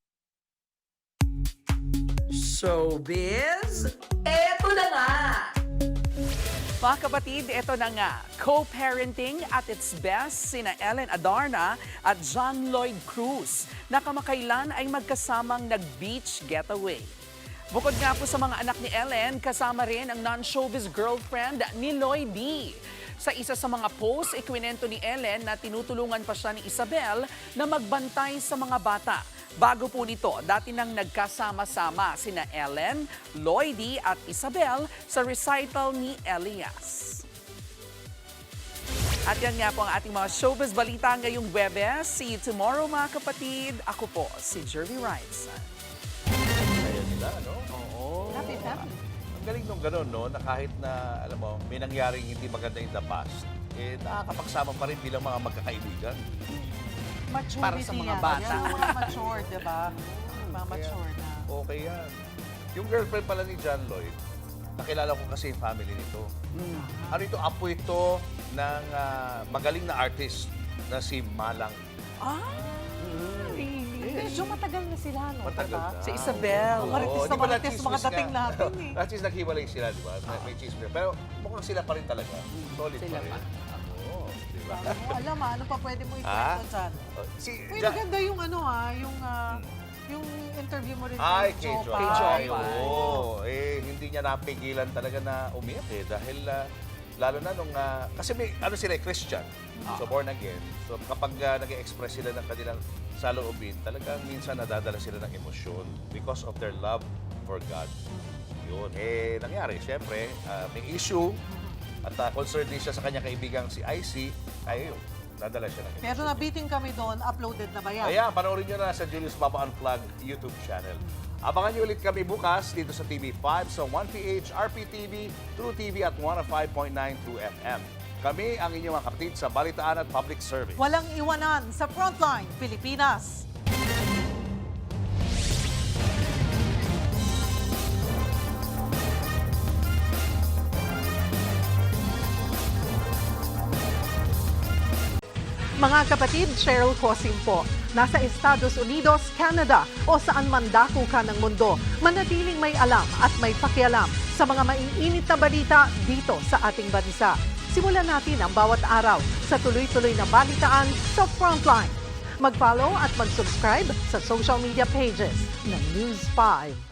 Showbiz, eto na nga! Mga kapatid, ito na nga, co-parenting at its best sina Ellen Adarna at John Lloyd Cruz na kamakailan ay magkasamang nag-beach getaway. Bukod nga po sa mga anak ni Ellen, kasama rin ang non-showbiz girlfriend ni Lloydie. Sa isa sa mga posts, ikwinento ni Ellen na tinutulungan pa siya ni Isabel na magbantay sa mga bata. Bago po nito, dati nang nagkasama-sama sina Ellen, Lloydie at Isabel sa recital ni Elias. At yan nga po ang ating mga showbiz balita ngayong Webes. See you tomorrow mga kapatid. Ako po si Jervy Rides. Kaya sila, no? Oo. Happy. Ang galing nung gano'n, no? Na kahit na, alam mo, may nangyaring hindi maganda in the past, nakakapagsama pa rin bilang mga magkakaibigan. Maturity para sa mga bata. Mature, di ba? Mature na. Okay yan. Yung girlfriend pala ni John Lloyd, nakilala ko kasi yung family nito. Ano ito? Apo ito ng magaling na artist na si Malang. Really? Medyo matagal na sila, no? Matagal na. Si Isabel. Oo, Marites mga dating natin eh. At least naghiwalay sila, di ba? May chismis. Pero mukhang sila pa rin talaga. Solid Sila pa rin. pa. Oo, di ba? Alam ano pa pwede mo ikwento dyan? Uy, maganda yung yung interview mo rin Ay, kay kay Jopa. Jopa. Oo. Hindi niya napigilan talaga na umiyak dahil Lalo na nung, kasi may, sila, Christian. So, born again. So, kapag nag-express sila ng kanilang saloobin, talagang minsan nadadala sila ng emosyon because of their love for God. Yun. Nangyari, syempre, may issue at concerned din siya sa kanyang kaibigang si IC, yun, nadala siya ng emosyon. Pero nabiting kami doon, uploaded na ba yan? Ayan, panoorin nyo na sa Julius Baba Unplugged YouTube channel. Abangan nyo ulit kami bukas dito sa TV5 sa 1PH, RPTV, True TV at 105.9 True FM. Kami ang inyong mga kapatid sa Balitaan at Public Service. Walang iwanan sa Frontline, Pilipinas. Mga kapatid, Cheryl Cosim po. Nasa Estados Unidos, Canada o saan man dako ka ng mundo, manatiling may alam at may pakialam sa mga maiinit na balita dito sa ating bansa. Simulan natin ang bawat araw sa tuloy-tuloy na balitaan sa Frontline. Mag-follow at mag-subscribe sa social media pages ng News 5.